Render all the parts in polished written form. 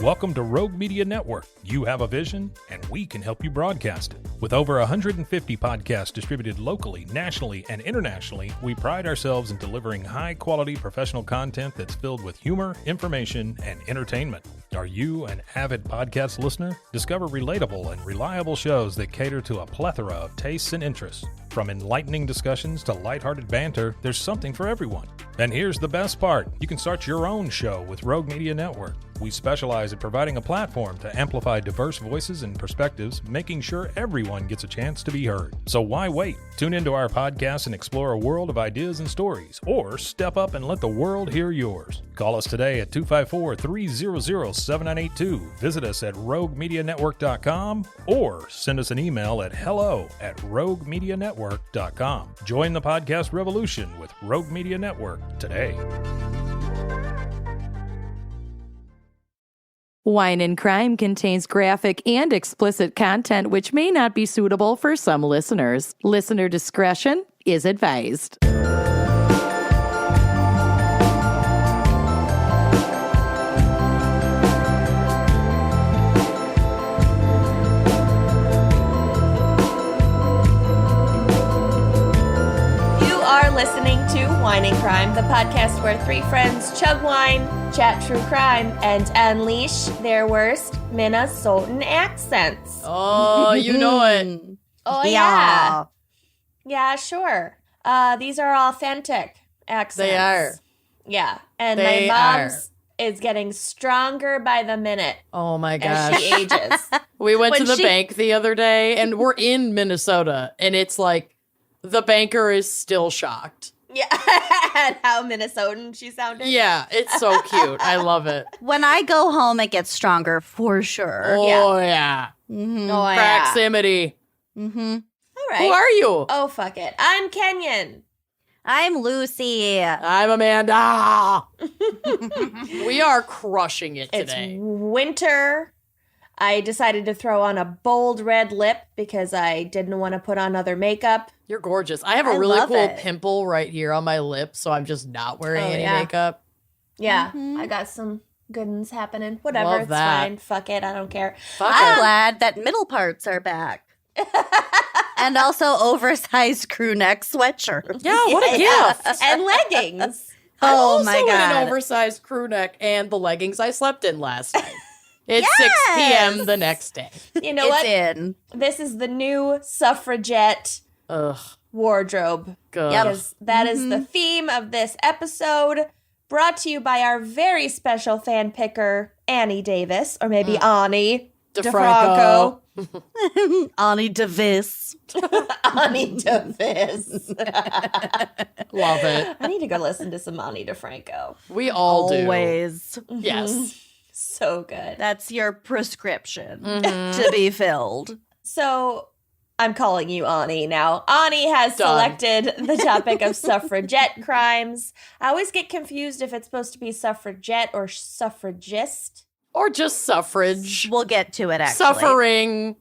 Welcome to Rogue Media Network. You have a vision, and we can help you broadcast it. With over 150 podcasts distributed locally, nationally, and internationally, we pride ourselves in delivering high-quality professional content that's filled with humor, information, and entertainment. Are you an avid podcast listener? Discover relatable and reliable shows that cater to a plethora of tastes and interests. From enlightening discussions to lighthearted banter, there's something for everyone. And here's the best part. You can start your own show with Rogue Media Network. We specialize at providing a platform to amplify diverse voices and perspectives, making sure everyone gets a chance to be heard. So why wait? Tune into our podcast and explore a world of ideas and stories, or step up and let the world hear yours. Call us today at 254-300-7982. Visit us at roguemedianetwork.com or send us an email at hello@roguemedianetwork.com. Join the podcast revolution with Rogue Media Network today. Wine and Crime contains graphic and explicit content which may not be suitable for some listeners. Listener discretion is advised. Listening to Wine and Crime, the podcast where three friends chug wine, chat true crime, and unleash their worst Minnesotan accents. Oh, you know it. Oh, yeah. Yeah, sure. These are authentic accents. They are. Yeah. And they my mom's is getting stronger by the minute. Oh, my gosh. As she ages. We went to the bank the other day, and we're in Minnesota, and it's like, the banker is still shocked. Yeah, at how Minnesotan she sounded. Yeah, it's so cute. I love it. When I go home, it gets stronger for sure. Oh, yeah. Mm-hmm. Oh, yeah. Proximity. Mm-hmm. All right. Who are you? Oh, fuck it. I'm Kenyon. I'm Lucy. I'm Amanda. We are crushing it today. It's winter. I decided to throw on a bold red lip because I didn't want to put on other makeup. You're gorgeous. I have a really cool pimple right here on my lip, so I'm just not wearing any makeup. Yeah, I got some good ones happening. Whatever, Love it's that. fine. Fuck it, I don't care. I'm glad that middle parts are back. And also oversized crew neck sweatshirt. Yeah, what a gift. And leggings. Oh my I'm also God. in an oversized crew neck and the leggings I slept in last night. It's 6 p.m. the next day. You know what? It's in. This is the new Suffragette wardrobe. Good. Because that is the theme of this episode, brought to you by our very special fan picker, Annie Davis, or maybe Ani DeFranco. Ani DeVis. Ani DeVis. Love it. I need to go listen to some Ani DeFranco. We all do. Always. Yes. So good. That's your prescription to be filled. So I'm calling you Ani now. Ani has selected the topic of suffragette crimes. I always get confused if it's supposed to be suffragette or suffragist. Or just suffrage. We'll get to it, actually. Suffering.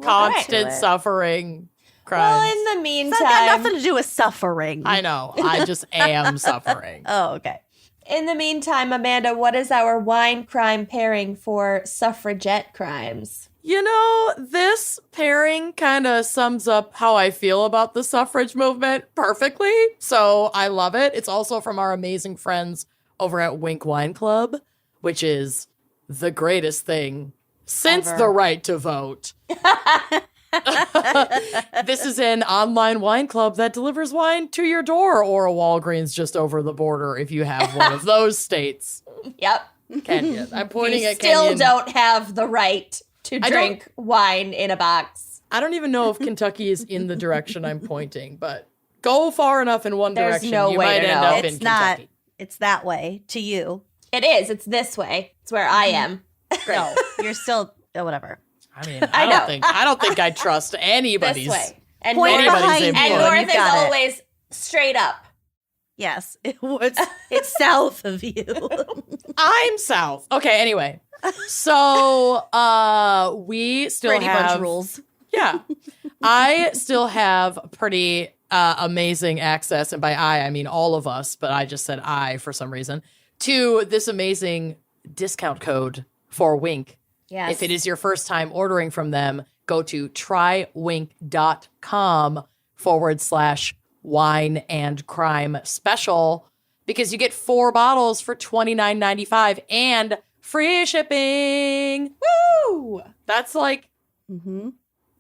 Constant Right. suffering. Crimes. Well, in the It's meantime, got nothing to do with suffering. I know. I just am suffering. Oh, okay. in the meantime, Amanda, what is our wine crime pairing for suffragette crimes? You know, this pairing kind of sums up how I feel about the suffrage movement perfectly. So I love it. It's also from our amazing friends over at Winc Wine Club, which is the greatest thing since the right to vote. This is an online wine club that delivers wine to your door or a Walgreens just over the border if you have one of those states. Yep. Kenyon. I'm pointing You at still Kenyon. don't have the right to drink wine in a box. I don't even know if Kentucky is in the direction I'm pointing, but go far enough in one There's direction, no you way might to end know. up It's in not. Kentucky. It's that way to you. It is. It's this way. It's where I am. No, you're still whatever. I mean, I don't think I trust anybody's. This way. And Point north, behind input. and you, north you've is got it. always straight up. Yes, it's south of you. I'm south. Okay, anyway. So we still Pretty have much rules. Yeah. I still have pretty amazing access, and by I mean all of us, but I just said I for some reason, to this amazing discount code for Winc. Yes. If it is your first time ordering from them, go to trywinc.com/wine and crime special because you get 4 bottles for $29.95 and free shipping. Woo! That's like Mm-hmm.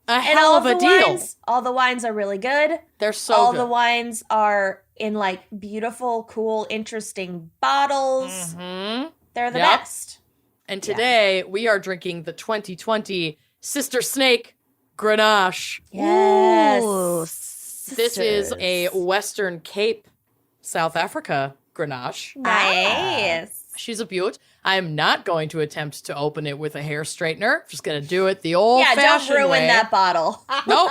a hell of a deal. All the wines are really good. They're so all good. the wines are in like beautiful, cool, interesting bottles. Mhm. They're the Yep. best. And today we are drinking the 2020 Sister Snake Grenache. Yes. Ooh, This is sisters. a Western Cape, South Africa Grenache. Nice. She's a beaut. I am not going to attempt to open it with a hair straightener. Just going to do it the old-fashioned Yeah, don't ruin way. that bottle. Nope.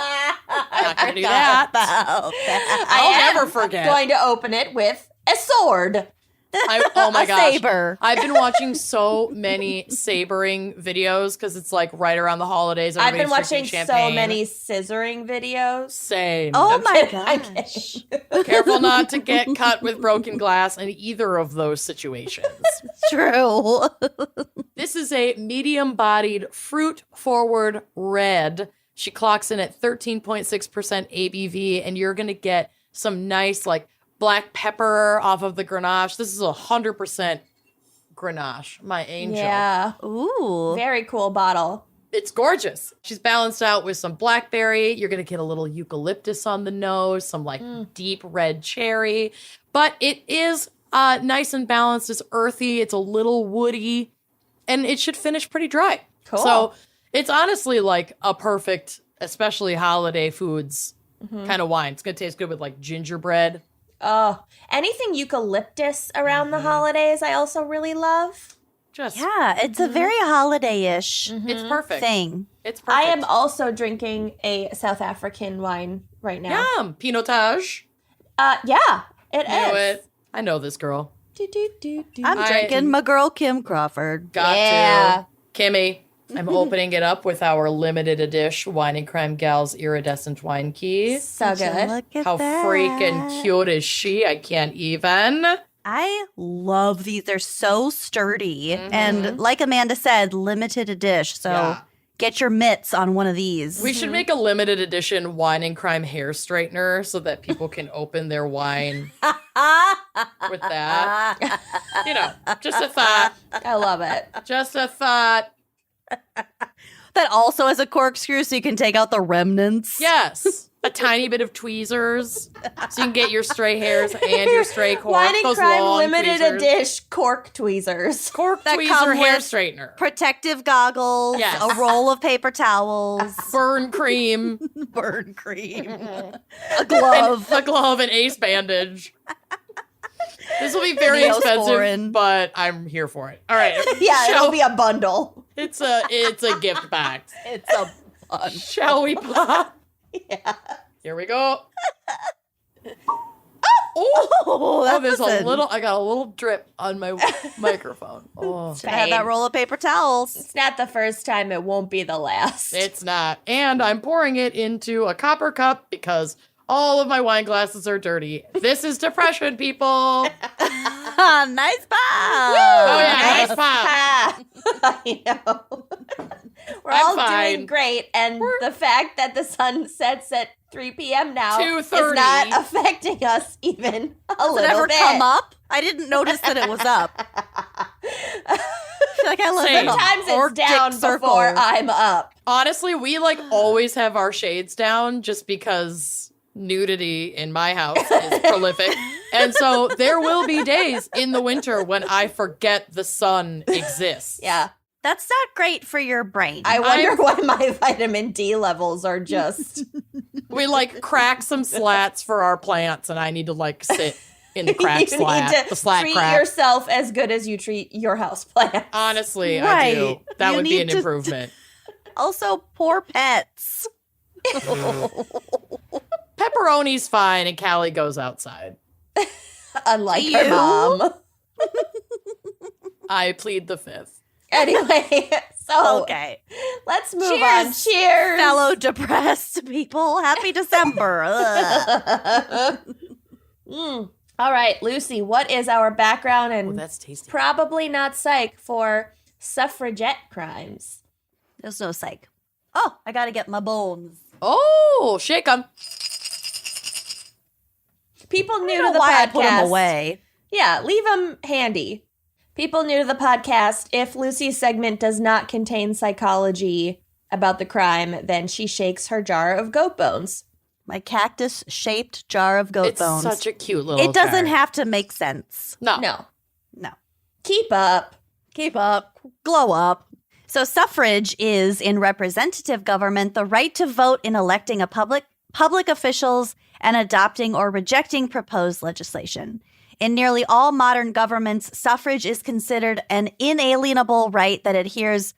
Not going to do that. About that. I'll I am never forget. Going to open it with a sword. Oh my A gosh. saber. I've been watching so many sabering videos because it's like right around the holidays. I've been Everybody's watching drinking so champagne. many scissoring videos. Same. Oh I'm my kidding, I'm gosh. kidding. Careful not to get cut with broken glass in either of those situations. True. This is a medium-bodied, fruit-forward red. She clocks in at 13.6% ABV, and you're going to get some nice, like, black pepper off of the Grenache. This is 100% Grenache, my angel. Yeah. Ooh. Very cool bottle. It's gorgeous. She's balanced out with some blackberry. You're going to get a little eucalyptus on the nose, some, like, deep red cherry. But it is nice and balanced. It's earthy. It's a little woody. And it should finish pretty dry. Cool. So it's honestly like a perfect, especially holiday foods kind of wine. It's going to taste good with like gingerbread. Oh, anything eucalyptus around the holidays, I also really love. Just, Yeah, it's a very holiday-ish it's perfect. thing. It's perfect. I am also drinking a South African wine right now. Yum. Pinotage. Yeah, it You know is. it. I know this girl. Do, do, do, do. I'm drinking my girl Kim Crawford. Got Yeah. to. Kimmy, I'm opening it up with our limited edition Wine and Crime Gals iridescent wine key. So Would you good. Look at How that. freaking cute is she? I can't even. I love these. They're so sturdy. And like Amanda said, limited edition. So Yeah. get your mitts on one of these. We should make a limited edition Wine and Crime hair straightener so that people can open their wine with that. You know, just a thought. I love it. Just a thought. that also has a corkscrew so you can take out the remnants. Yes. A tiny bit of tweezers so you can get your stray hairs and your stray cork. Wine and Those Crime long limited tweezers. edition cork tweezers. Cork That tweezer come hair with- straightener. Protective goggles, Yes. a roll of paper towels, Burn cream. burn cream, a glove. A glove and ace bandage. This will be very expensive, Neosporin. but I'm here for it. All right. Yeah, shall- it'll be a bundle. It's a gift bag. It's a bunch. Shall we pop? Yeah. Here we go. Oh, that There's wasn't- I got a little drip on my microphone. Oh, Should have that roll of paper towels. It's not the first time. It won't be the last. it's not. And I'm pouring it into a copper cup because all of my wine glasses are dirty. This is depression, people. Nice pop. Oh, yeah, nice pop. I know. We're I'm all fine. doing great, and the fact that the sun sets at 3 p.m. now is 2:30. not affecting us even a Does it little ever bit. come up? I didn't notice that it was up. I feel like I live in a Sometimes it's Arctic down circle. before I'm up. Honestly, we like always have our shades down just because nudity in my house is prolific. And so there will be days in the winter when I forget the sun exists. Yeah. That's not great for your brain. I wonder why my vitamin D levels are just. We like crack some slats for our plants, and I need to like sit in the crack you slat. need to The slat treat crack. yourself as good as you treat your houseplant. Honestly, I Right. do. That You would be need an to- improvement. Also, poor pets. Pepperoni's fine, and Callie goes outside. Unlike You? her mom. I plead the fifth. Anyway, so Okay. let's move Cheers, on. Cheers. Fellow depressed people, happy December. Ugh. All right, Lucy, what is our background Oh, and that's tasty. probably not psych for Suffragette Crimes. There's no psych. Oh, I gotta get my bones. Oh, shake them. People new I to don't the know why podcast. I put them away. Yeah, leave them handy. People new to the podcast, if Lucy's segment does not contain psychology about the crime, then she shakes her jar of goat bones. My cactus-shaped jar of goat It's bones. such a cute little It doesn't jar. have to make sense. No. No. Keep up. Keep up. Glow up. So suffrage is, in representative government, the right to vote in electing a public officials and adopting or rejecting proposed legislation. In nearly all modern governments, suffrage is considered an inalienable right that adheres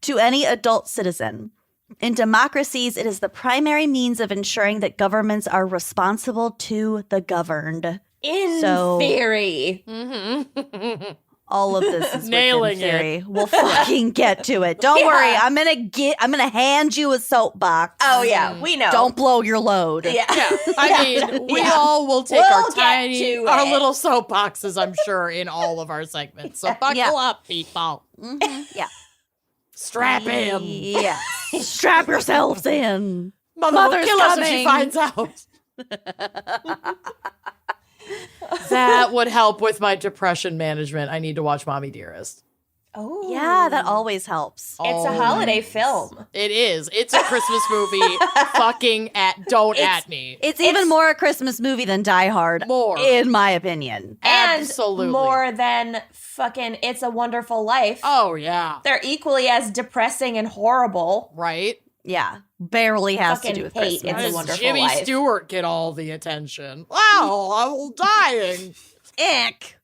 to any adult citizen. In democracies, it is the primary means of ensuring that governments are responsible to the governed. In So- theory. Mm-hmm. All of this is Nailing within theory. We'll fucking get to it. Don't Yeah. worry. I'm gonna hand you a soapbox. Oh, yeah, we know. Don't blow your load. Yeah. Yeah, I mean, we Yeah. all will take We'll our get tiny, to our it. little soapboxes, I'm sure, in all of our segments. So buckle Yeah. up, people. Mhm. Yeah. Strap in. Yeah. Strap yourselves in. Mother will Mother's kill us if coming. she finds out. That would help with my depression management. I need to watch Mommy Dearest. Oh. Yeah, that always helps. It's a holiday film. It is. It's a Christmas movie. Fucking don't at me. It's even more a Christmas movie than Die Hard. More. In my opinion. And Absolutely. more than fucking It's a Wonderful Life. Oh, yeah. They're equally as depressing and horrible. Right? Yeah. Barely has to Fucking do with hate Christmas. It's a Why does Wonderful Jimmy Life. Stewart get all the attention? Wow, I'm dying. Ick.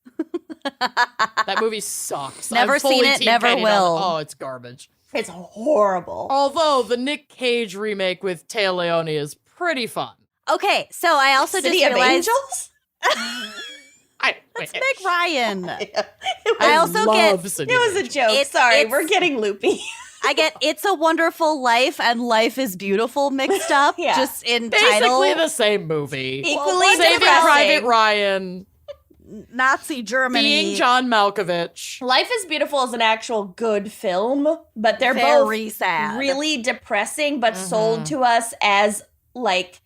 That movie sucks. Never I'm fully seen it, Team never Katie on will. it. Oh, it's garbage. It's horrible. Although the Nick Cage remake with Téa Leoni is pretty fun. Okay, so I also City just of realized Angels? Let's make Ryan. I I also love get City It of was a Angels. joke. It's- Sorry, it's- we're getting loopy. I get It's a Wonderful Life and Life is Beautiful mixed up Yeah. just in Basically title. the same movie. Equally Saving depressing. Private Ryan, Nazi Germany. being John Malkovich. Life is Beautiful is an actual good film, but they're Very both sad. really depressing, but sold to us as like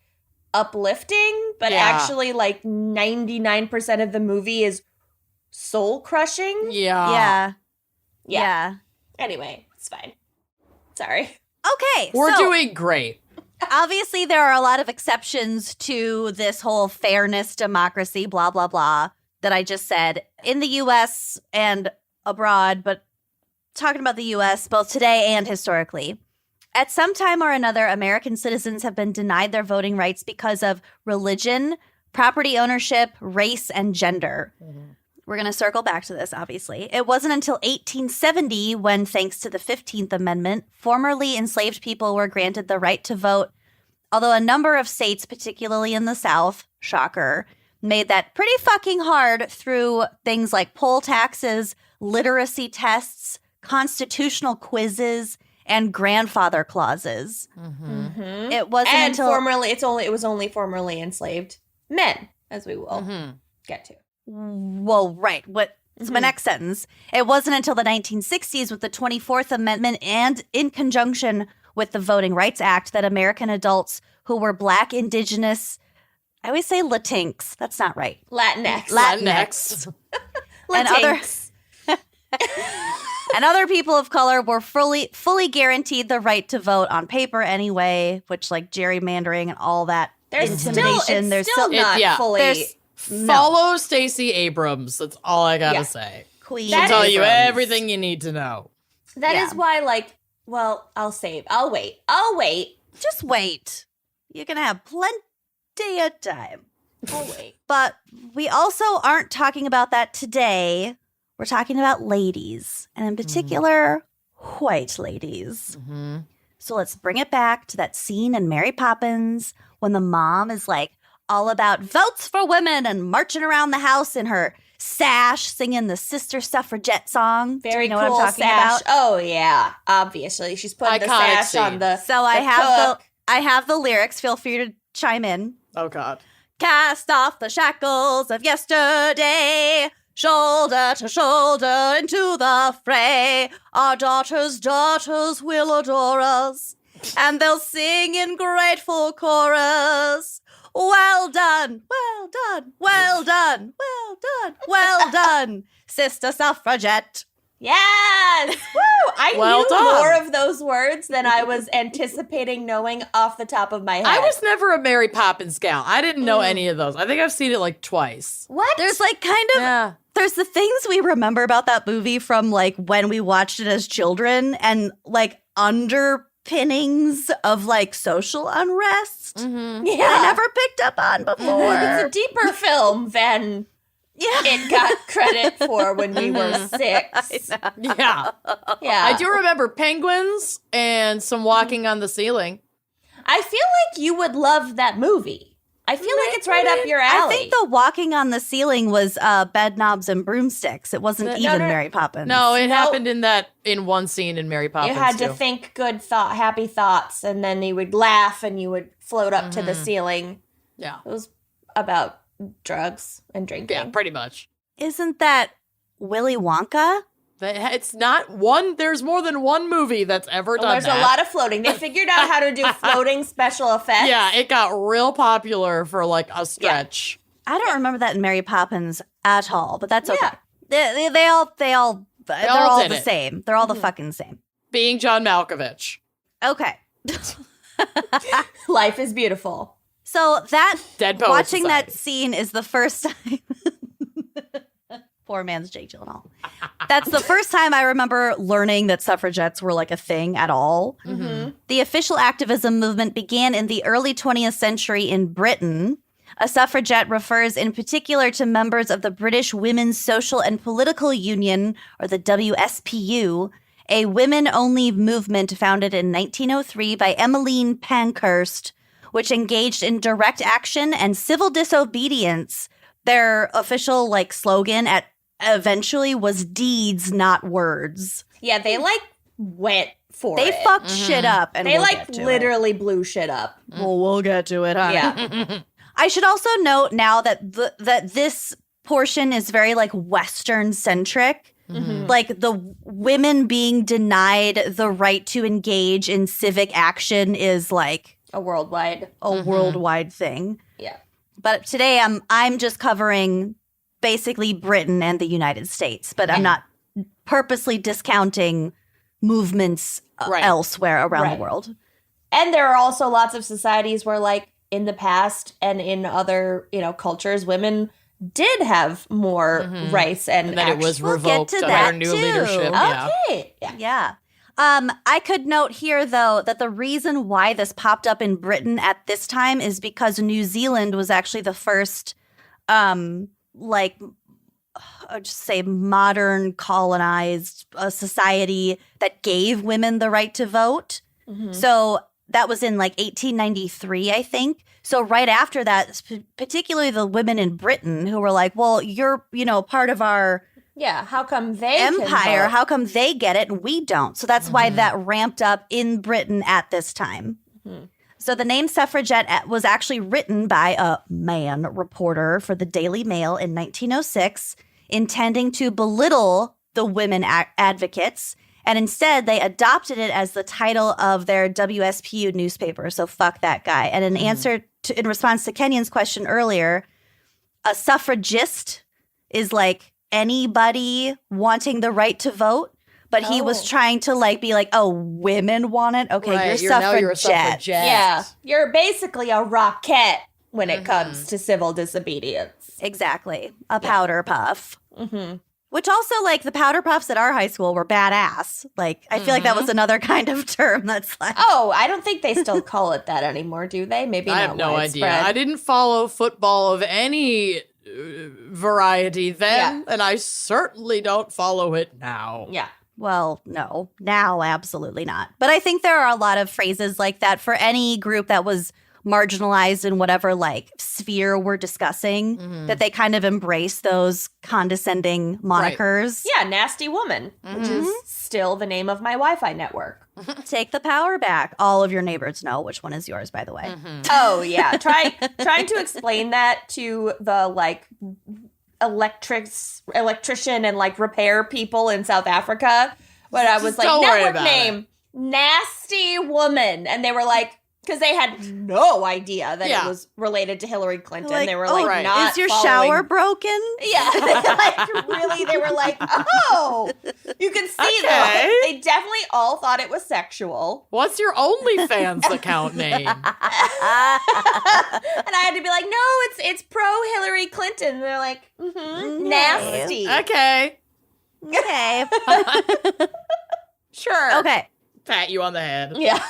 uplifting. But Yeah. actually, like 99% of the movie is soul crushing. Yeah. Yeah. Anyway, it's fine. Sorry. Okay. We're so doing great. obviously there are a lot of exceptions to this whole fairness, democracy, blah, blah, blah, that I just said in the US and abroad, but talking about the US both today and historically. At some time or another, American citizens have been denied their voting rights because of religion, property ownership, race, and gender. We're going to circle back to this, obviously. It wasn't until 1870 when, thanks to the 15th Amendment, formerly enslaved people were granted the right to vote, although a number of states, particularly in the South, shocker, made that pretty fucking hard through things like poll taxes, literacy tests, constitutional quizzes, and grandfather clauses. It wasn't And until it was only formerly enslaved men, as we will get to. Well, right. So my next sentence. It wasn't until the 1960s with the 24th Amendment and in conjunction with the Voting Rights Act that American adults who were Black, Indigenous, I always say Latinx. That's not right. Latinx. Latinx. And other Latinx. and other people of color were fully guaranteed the right to vote on paper anyway, which like gerrymandering and all that intimidation. It's still not yeah. fully. There's Follow Stacey Abrams. That's all I gotta Yeah. say. Queen. She'll tell you Abrams. everything you need to know. That Yeah. is why, like, well, I'll save. I'll wait. Just wait. You're gonna have plenty of time. I'll wait. But we also aren't talking about that today. We're talking about ladies, and in particular, white ladies. So let's bring it back to that scene in Mary Poppins when the mom is like all about votes for women and marching around the house in her sash, singing the Sister Suffragette song. Do Very you know cool what I'm talking sash. about? Oh yeah, obviously she's putting the Iconic sash on scene. the. So I the have cook. I have the lyrics. Feel free to chime in. Oh God. Cast off the shackles of yesterday. Shoulder to shoulder into the fray, our daughters' daughters will adore us, and they'll sing in grateful chorus. Well done, well done, well done, well done, well done, Sister Suffragette. Yes! Woo! I Well knew done. more of those words than I was anticipating knowing off the top of my head. I was never a Mary Poppins gal. I didn't know any of those. I think I've seen it like twice. What? There's like kind of, Yeah. there's the things we remember about that movie from like when we watched it as children and like underpinnings of like social unrest. Mm-hmm. Yeah. I never picked up on before. It's a deeper film than it got credit for when we were 6. Yeah. Yeah. I do remember penguins and some walking on the ceiling. I feel like you would love that movie. I feel like it's right up your alley. I think the walking on the ceiling was bed knobs and broomsticks. It wasn't even Mary Poppins. No, it happened in one scene in Mary Poppins. You had to too. think good happy thoughts, and then you would laugh and you would float up to the ceiling. Yeah. It was about drugs and drinking. Yeah, pretty much. Isn't that Willy Wonka? It's not one. There's more than one movie that's ever done There's that. a lot of floating. They figured out how to do floating special effects. Yeah, it got real popular for like a stretch. I don't remember that in Mary Poppins at all, but that's okay. Yeah. They're all did the it. same. They're all the fucking same. Being John Malkovich. Okay. Life is beautiful. So that Dead Poets watching Society. that scene is the first time. Poor man's Jake Gyllenhaal. That's the first time I remember learning that suffragettes were like a thing at all. Mm-hmm. The official activism movement began in the early 20th century in Britain. A suffragette refers in particular to members of the British Women's Social and Political Union, or the WSPU, a women-only movement founded in 1903 by Emmeline Pankhurst, which engaged in direct action and civil disobedience. Their official like slogan eventually was deeds, not words. Yeah, they went for They it. fucked shit up, and They we'll get to it. literally blew shit up. Well, we'll get to it, huh? Yeah. I should also note now that that this portion is very like Western centric. Mm-hmm. Like the women being denied the right to engage in civic action is like A worldwide. a worldwide thing. Yeah. But today I'm just covering basically Britain and the United States, but I'm not purposely discounting movements Right. elsewhere around Right. the world. And there are also lots of societies where, like, in the past and in other, cultures, women did have more rights and that it was action. We'll get revoked to under that new too. leadership. Yeah. Okay. Yeah. Yeah. I could note here, though, that the reason why this popped up in Britain at this time is because New Zealand was actually the first, just say modern colonized society that gave women the right to vote. So that was in like 1893, I think. So right after that, particularly the women in Britain who were like, well, you're, part of our Yeah. How come they can empire. vote? How come they get it and we don't? So that's why that ramped up in Britain at this time. So the name suffragette was actually written by a man reporter for the Daily Mail in 1906, intending to belittle the women advocates. And instead, they adopted it as the title of their WSPU newspaper. So fuck that guy. And in response to Kenyon's question earlier, a suffragist is like anybody wanting the right to vote. But he was trying to be like, oh, women want it? Okay, Right, you're now you're a suffragette. suffragette. Yeah. You're basically a rockette when it comes to civil disobedience. Exactly. A powder puff. Which also, the powder puffs at our high school were badass. I feel like that was another kind of term that's like, Oh, I don't think they still call it that anymore, do they? Maybe I not have no widespread. idea. I didn't follow football of any variety then, and I certainly don't follow it now. Yeah. well, no, now absolutely not. But I think there are a lot of phrases like that for any group that was marginalized in whatever sphere we're discussing, that they kind of embrace those condescending monikers. Yeah, nasty woman, which is still the name of my Wi-Fi network. Take the power back. All of your neighbors know which one is yours, by the way. Oh yeah, trying to explain that to the electrician and like repair people in South Africa. But I was Just like, don't worry network about name, Nasty Woman. And they were like, because they had no idea that it was related to Hillary Clinton. Like, they were oh, like, right. not is your following- shower broken? Yeah, like really, they were like, oh, you can see Okay. though. They definitely all thought it was sexual. What's your OnlyFans account name? And I had to be like, no, it's pro Hillary Clinton. And they're like, nasty. Okay. Okay. Sure. Okay. Pat you on the head. Yeah.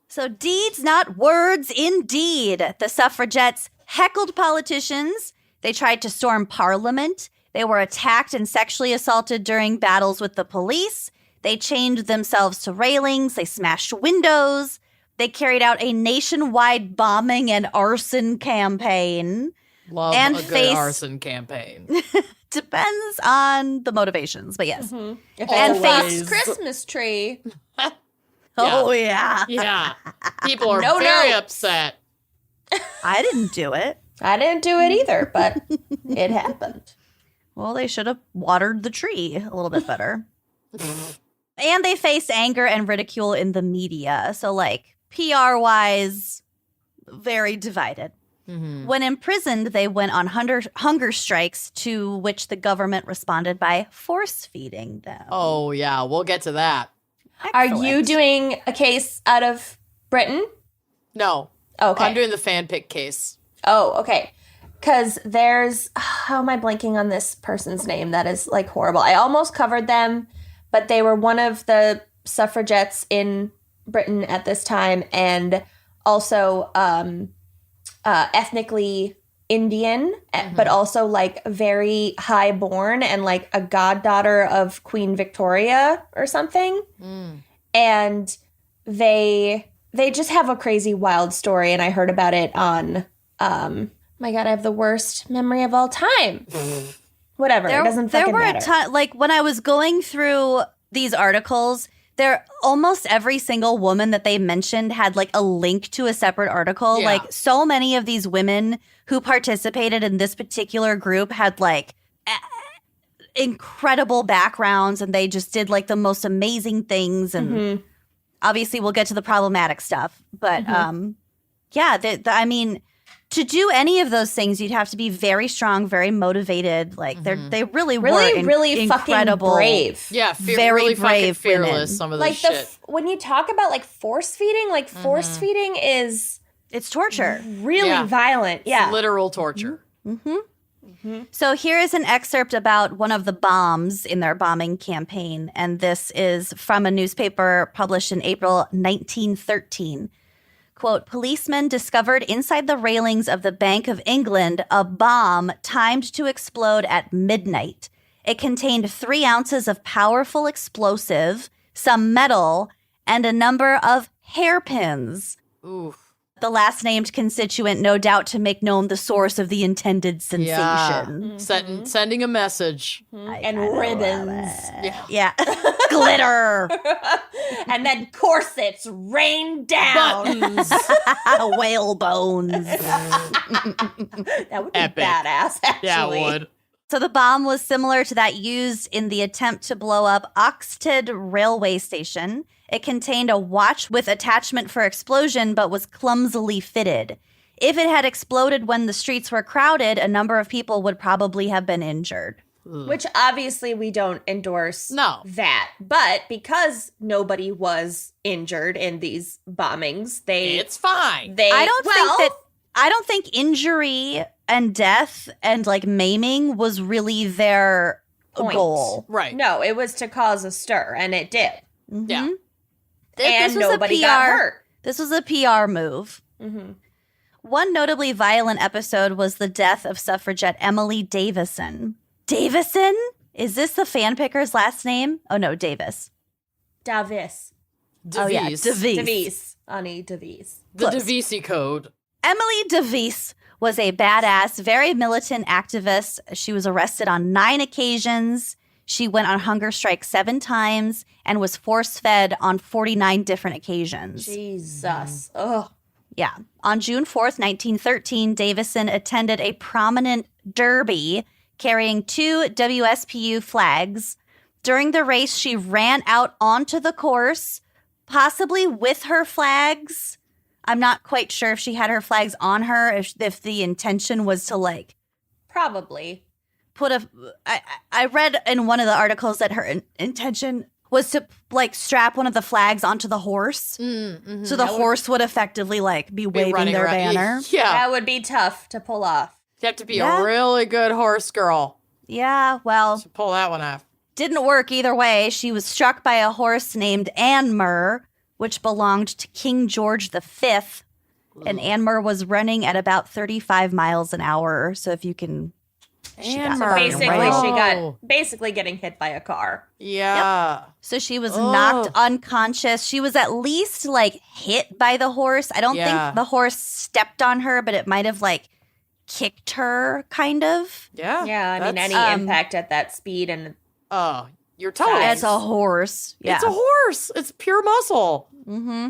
So deeds, not words, indeed. The suffragettes heckled politicians. They tried to storm parliament. They were attacked and sexually assaulted during battles with the police. They chained themselves to railings. They smashed windows. They carried out a nationwide bombing and arson campaign. Love And a good face- arson campaign. Depends on the motivations, but yes. If And it's a face- Fox Christmas tree. Oh, yeah. Yeah. People are No, very no. upset. I didn't do it. I didn't do it either, but it happened. Well, they should have watered the tree a little bit better. And they faced anger and ridicule in the media. So, like, PR-wise, very divided. Mm-hmm. When imprisoned, they went on hunger strikes, to which the government responded by force-feeding them. Oh, yeah. We'll get to that. Are you Excellent. doing a case out of Britain? No. Okay. I'm doing the fan pick case. Oh, okay. Because there's, how am I blanking on this person's name? That is like horrible. I almost covered them, but they were one of the suffragettes in Britain at this time and also ethnically Indian, but also like very highborn and like a goddaughter of Queen Victoria or something. And they just have a crazy wild story, and I heard about it on my God, I have the worst memory of all time. Whatever, it doesn't fucking were matter. a ton, like when I was going through these articles, almost every single woman that they mentioned had like a link to a separate article. Yeah. Like so many of these women who participated in this particular group had like incredible backgrounds, and they just did like the most amazing things. And obviously we'll get to the problematic stuff, but yeah, I mean, to do any of those things, you'd have to be very strong, very motivated. Like they really were really incredible, fucking brave. Yeah. Very really fucking brave fearless, women. some of Like this shit. when you talk about like force feeding, like force feeding is It's torture. really Yeah. violent. Yeah. Literal torture. So here is an excerpt about one of the bombs in their bombing campaign, and this is from a newspaper published in April 1913. Quote, policemen discovered inside the railings of the Bank of England a bomb timed to explode at midnight. It contained 3 ounces of powerful explosive, some metal, and a number of hairpins. Ooh. The last named constituent, no doubt to make known the source of the intended sensation. Sending a message. And ribbons. Yeah. Glitter. And then corsets rain down. Buttons. Whale bones. That would be Epic. badass, actually. Yeah, it would. So the bomb was similar to that used in the attempt to blow up Oxted railway station. It contained a watch with attachment for explosion, but was clumsily fitted. If it had exploded when the streets were crowded, a number of people would probably have been injured. Which obviously we don't endorse No. that. But because nobody was injured in these bombings, It's fine. I don't think injury and death and like maiming was really their Point. goal. Right. No, it was to cause a stir, and it did. Yeah. And was a nobody got hurt. This was a PR move. One notably violent episode was the death of suffragette Emily Davison. Davison? Is this the fan picker's last name? Oh no, Davis. Davis. Oh yeah, Devis. Devis. Devis. Ani Devis. The Close. Devisi code. Emily Devis was a badass, very militant activist. She was arrested on 9 occasions. She went on hunger strike 7 times and was force-fed on 49 different occasions. Jesus. Ugh. Yeah. On June 4th, 1913, Davison attended a prominent derby carrying 2 WSPU flags. During the race, she ran out onto the course, possibly with her flags. I'm not quite sure if she had her flags on her, if the intention was to, like... Probably. I read in one of the articles that her intention was to, like, strap one of the flags onto the horse. Mm-hmm. So the horse would effectively, like, be waving their around. banner. Yeah. That would be tough to pull off. You have to be a really good horse girl Yeah, well, to pull that one off. didn't work either way. She was struck by a horse named Anmer, which belonged to King George V. And Anmer was running at about 35 miles an hour. So if you can... Anmer. Basically, she got basically getting hit by a car. Yeah. So she was knocked unconscious. She was at least, like, hit by the horse. I don't think the horse stepped on her, but it might have, like, kicked her, kind of. Yeah. Yeah, I mean, any impact at that speed and... You're told. It's a horse. Yeah. It's a horse. It's pure muscle. Mm-hmm.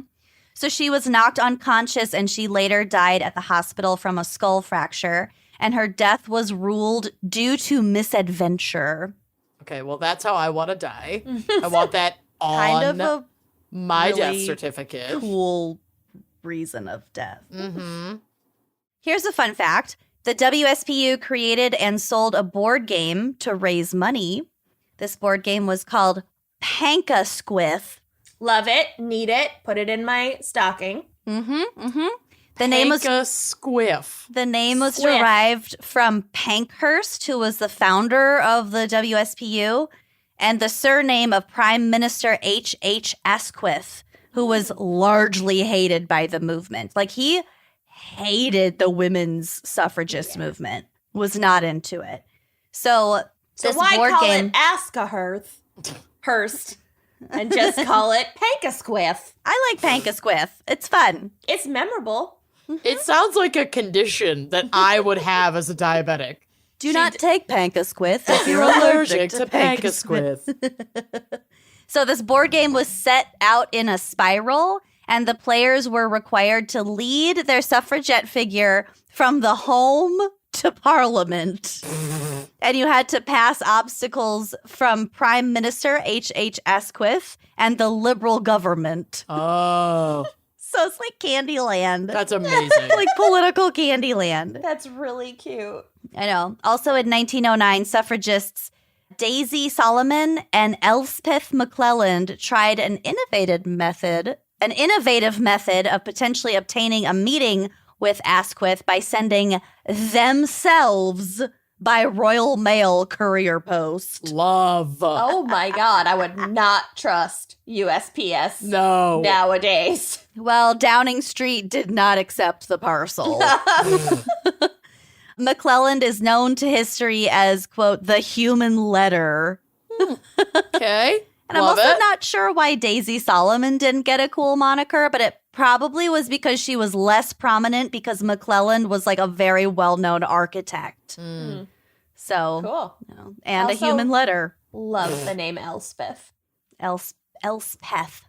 So she was knocked unconscious, and she later died at the hospital from a skull fracture. And her death was ruled due to misadventure. Okay, well, that's how I want to die. I want that on Kind of a my really death certificate. cool reason of death. Mm-hmm. Here's a fun fact. The WSPU created and sold a board game to raise money. This board game was called Pankasquith. Love it, need it, put it in my stocking. Mm-hmm, mm-hmm. The name was Squiff. The name was Squiff. derived from Pankhurst, who was the founder of the WSPU, and the surname of Prime Minister H.H. Asquith, who was largely hated by the movement. Like, he hated the women's suffragist movement, was not into it. So this why board call game... it Hurst and just call it Pankasquith? I like Pankasquith. It's fun. It's memorable. It sounds like a condition that I would have as a diabetic. Do not take Pankasquith if you're allergic to Pankasquith. So this board game was set out in a spiral, and the players were required to lead their suffragette figure from the home to Parliament. And you had to pass obstacles from Prime Minister H.H. Asquith and the Liberal government. Oh, So it's like Candyland. that's amazing. Like political Candyland. That's really cute. I know. Also in 1909, suffragists Daisy Solomon and Elspeth McClelland tried an innovative method of potentially obtaining a meeting with Asquith by sending themselves by Royal Mail courier post. Love. Oh my God, I would not trust USPS No. nowadays. Well, Downing Street did not accept the parcel. McClelland is known to history as, quote, the human letter. Okay. And I'm Love also it. not sure why Daisy Solomon didn't get a cool moniker, but it probably was because she was less prominent because McClelland was like a very well-known architect. Mm. So, Cool. you know, and Also- a human letter. Love the name Elspeth. Elspeth.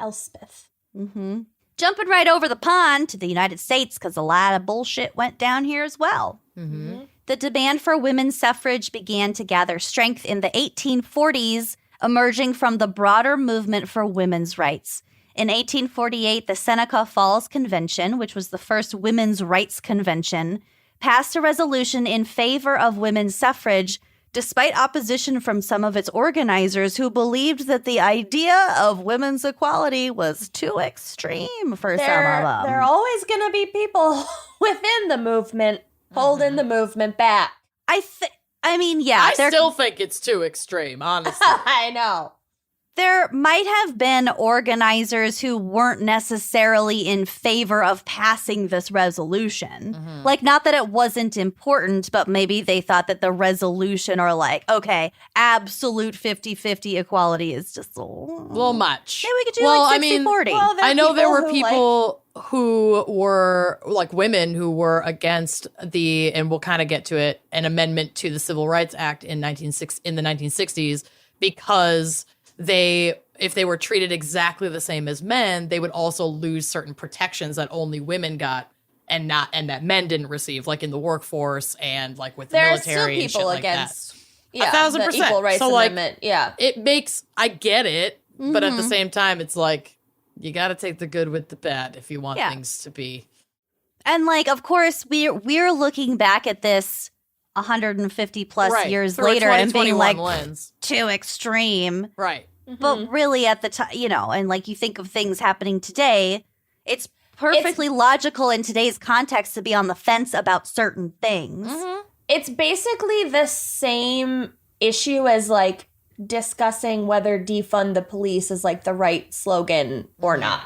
Elspeth. Mm-hmm. Jumping right over the pond to the United States because a lot of bullshit went down here as well. Mm-hmm. The demand for women's suffrage began to gather strength in the 1840s, emerging from the broader movement for women's rights. In 1848, the Seneca Falls Convention, which was the first women's rights convention, passed a resolution in favor of women's suffrage, despite opposition from some of its organizers who believed that the idea of women's equality was too extreme for some of them. There are always going to be people within the movement holding the movement back. I mean, yeah, I still think it's too extreme, honestly. I know. there might have been organizers who weren't necessarily in favor of passing this resolution. Mhm. Like, not that it wasn't important, but maybe they thought that the resolution or like, okay, absolute 50-50 equality is just a little much. Maybe we could do like 60-40. well, there are I know there were who, people who were like women who were against the, and we'll kind of get to it, an amendment to the Civil Rights Act in the 1960s, because if they were treated exactly the same as men, they would also lose certain protections that only women got. and that men didn't receive, like in the workforce and like with the There are military still people and shit against like that. 1,000%. the Equal Rights Amendment. Yeah. It makes, I get it, but at the same time, it's like, you got to take the good with the bad if you want things to be. And like, of course, we're looking back at this 150 plus years later and being like, too extreme. Right. But really at the time, you know, and like you think of things happening today, it's perfectly logical in today's context to be on the fence about certain things. It's basically the same issue as like discussing whether defund the police is like the right slogan or not.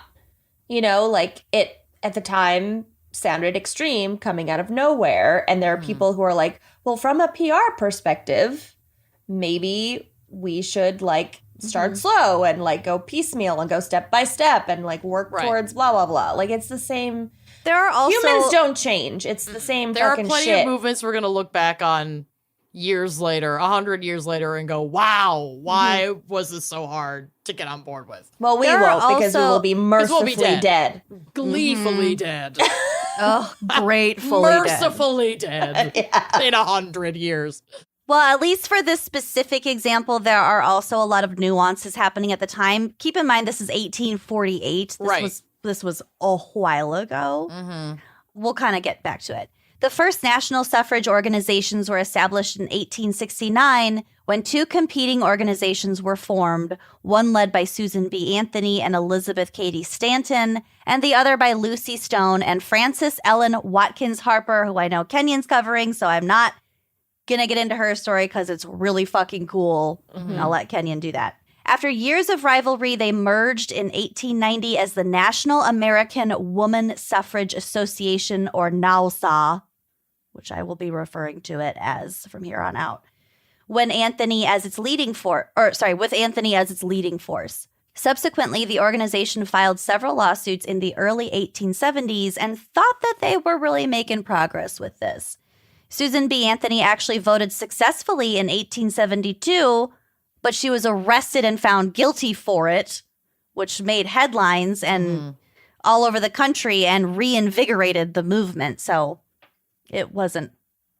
You know, like it at the time sounded extreme coming out of nowhere. And there are people who are like, well, from a PR perspective, maybe we should like start slow and like go piecemeal and go step by step and like work towards blah, blah, blah. Like it's the same. There are also humans don't change. It's the same fucking shit. There are plenty of movements we're going to look back on years later, 100 years later, and go, wow, why was this so hard to get on board with? Well, we won't because we will be mercifully dead. Gleefully dead. Oh, gratefully mercifully dead in 100 years. Well, at least for this specific example, there are also a lot of nuances happening at the time. Keep in mind, this is 1848. This was a while ago. We'll kind of get back to it. The first national suffrage organizations were established in 1869 when two competing organizations were formed, one led by Susan B. Anthony and Elizabeth Cady Stanton, and the other by Lucy Stone and Frances Ellen Watkins Harper, who I know Kenyon's covering, so I'm not going to get into her story because it's really fucking cool. I'll let Kenyon do that. After years of rivalry, they merged in 1890 as the National American Woman Suffrage Association, or NAWSA, which I will be referring to it as from here on out, with Anthony as its leading force. Subsequently, the organization filed several lawsuits in the early 1870s and thought that they were really making progress with this. Susan B. Anthony actually voted successfully in 1872, but she was arrested and found guilty for it, which made headlines and all over the country and reinvigorated the movement. So it wasn't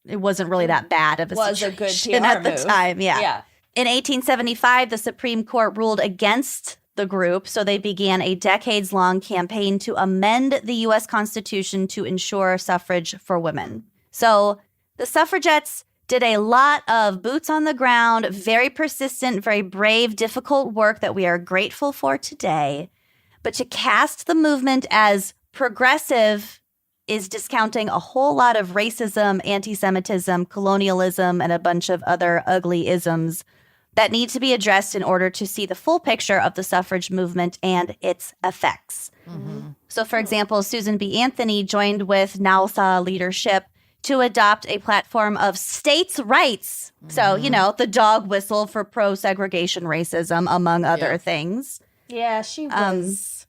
really that bad of a situation at the time. Yeah. In 1875, the Supreme Court ruled against the group, so they began a decades-long campaign to amend the U.S. Constitution to ensure suffrage for women. So the suffragettes did a lot of boots on the ground, very persistent, very brave, difficult work that we are grateful for today. But to cast the movement as progressive is discounting a whole lot of racism, anti-Semitism, colonialism, and a bunch of other ugly isms that need to be addressed in order to see the full picture of the suffrage movement and its effects. So, for example, Susan B. Anthony joined with NAWSA leadership to adopt a platform of states' rights. So, you know, the dog whistle for pro-segregation racism, among other things. Yeah, she was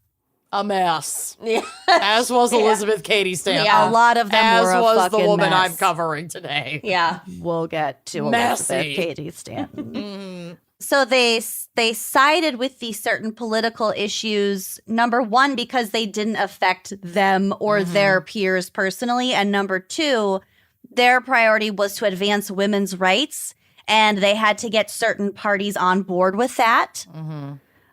a mess. Yeah. As was Elizabeth Cady Stanton. Yeah. A lot of them were a was fucking the woman mess. I'm covering today. Yeah. We'll get to Messy. Elizabeth Cady Stanton. So they sided with these certain political issues, number one, because they didn't affect them or their peers personally. And number two, their priority was to advance women's rights. And they had to get certain parties on board with that.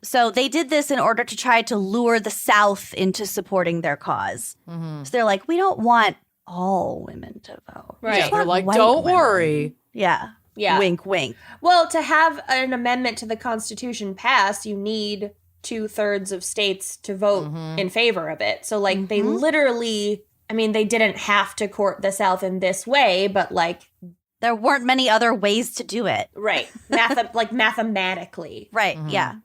So they did this in order to try to lure the South into supporting their cause. So they're like, we don't want all women to vote. Right. Yeah, they're like, don't worry. Yeah. Yeah. Wink, wink. Well, to have an amendment to the Constitution passed, you need 2/3 of states to vote in favor of it. So, like, they literally, I mean, they didn't have to court the South in this way, but, like... There weren't many other ways to do it. Right. Mathematically. Right. Yeah.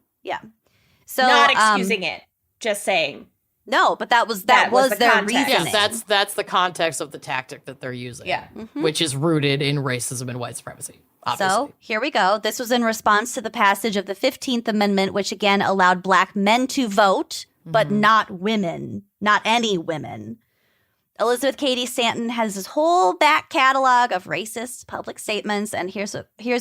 So Not excusing it. Just saying. No, but that was That was the their context. reasoning. Yeah, that's the context of the tactic that they're using. Yeah. Which is rooted in racism and white supremacy, obviously. So here we go. This was in response to the passage of the 15th Amendment, which again allowed Black men to vote, but not women, not any women. Elizabeth Cady Stanton has this whole back catalog of racist public statements, and here's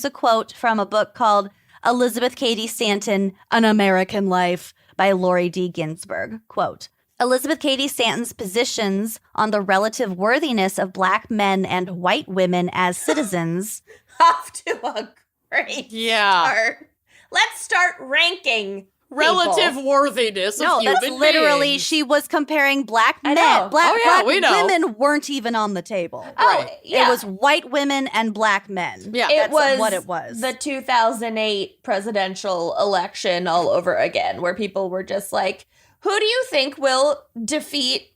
a quote from a book called Elizabeth Cady Stanton, An American Life by Lori D. Ginsburg. Quote, Elizabeth Cady Stanton's positions on the relative worthiness of Black men and white women as citizens. Off to a great start. Let's start ranking relative worthiness of human that's literally, beings. she was comparing Black men. Black women weren't even on the table. Right. It was white women and Black men. Yeah. It was what it was. The 2008 presidential election all over again, where people were just like, who do you think will defeat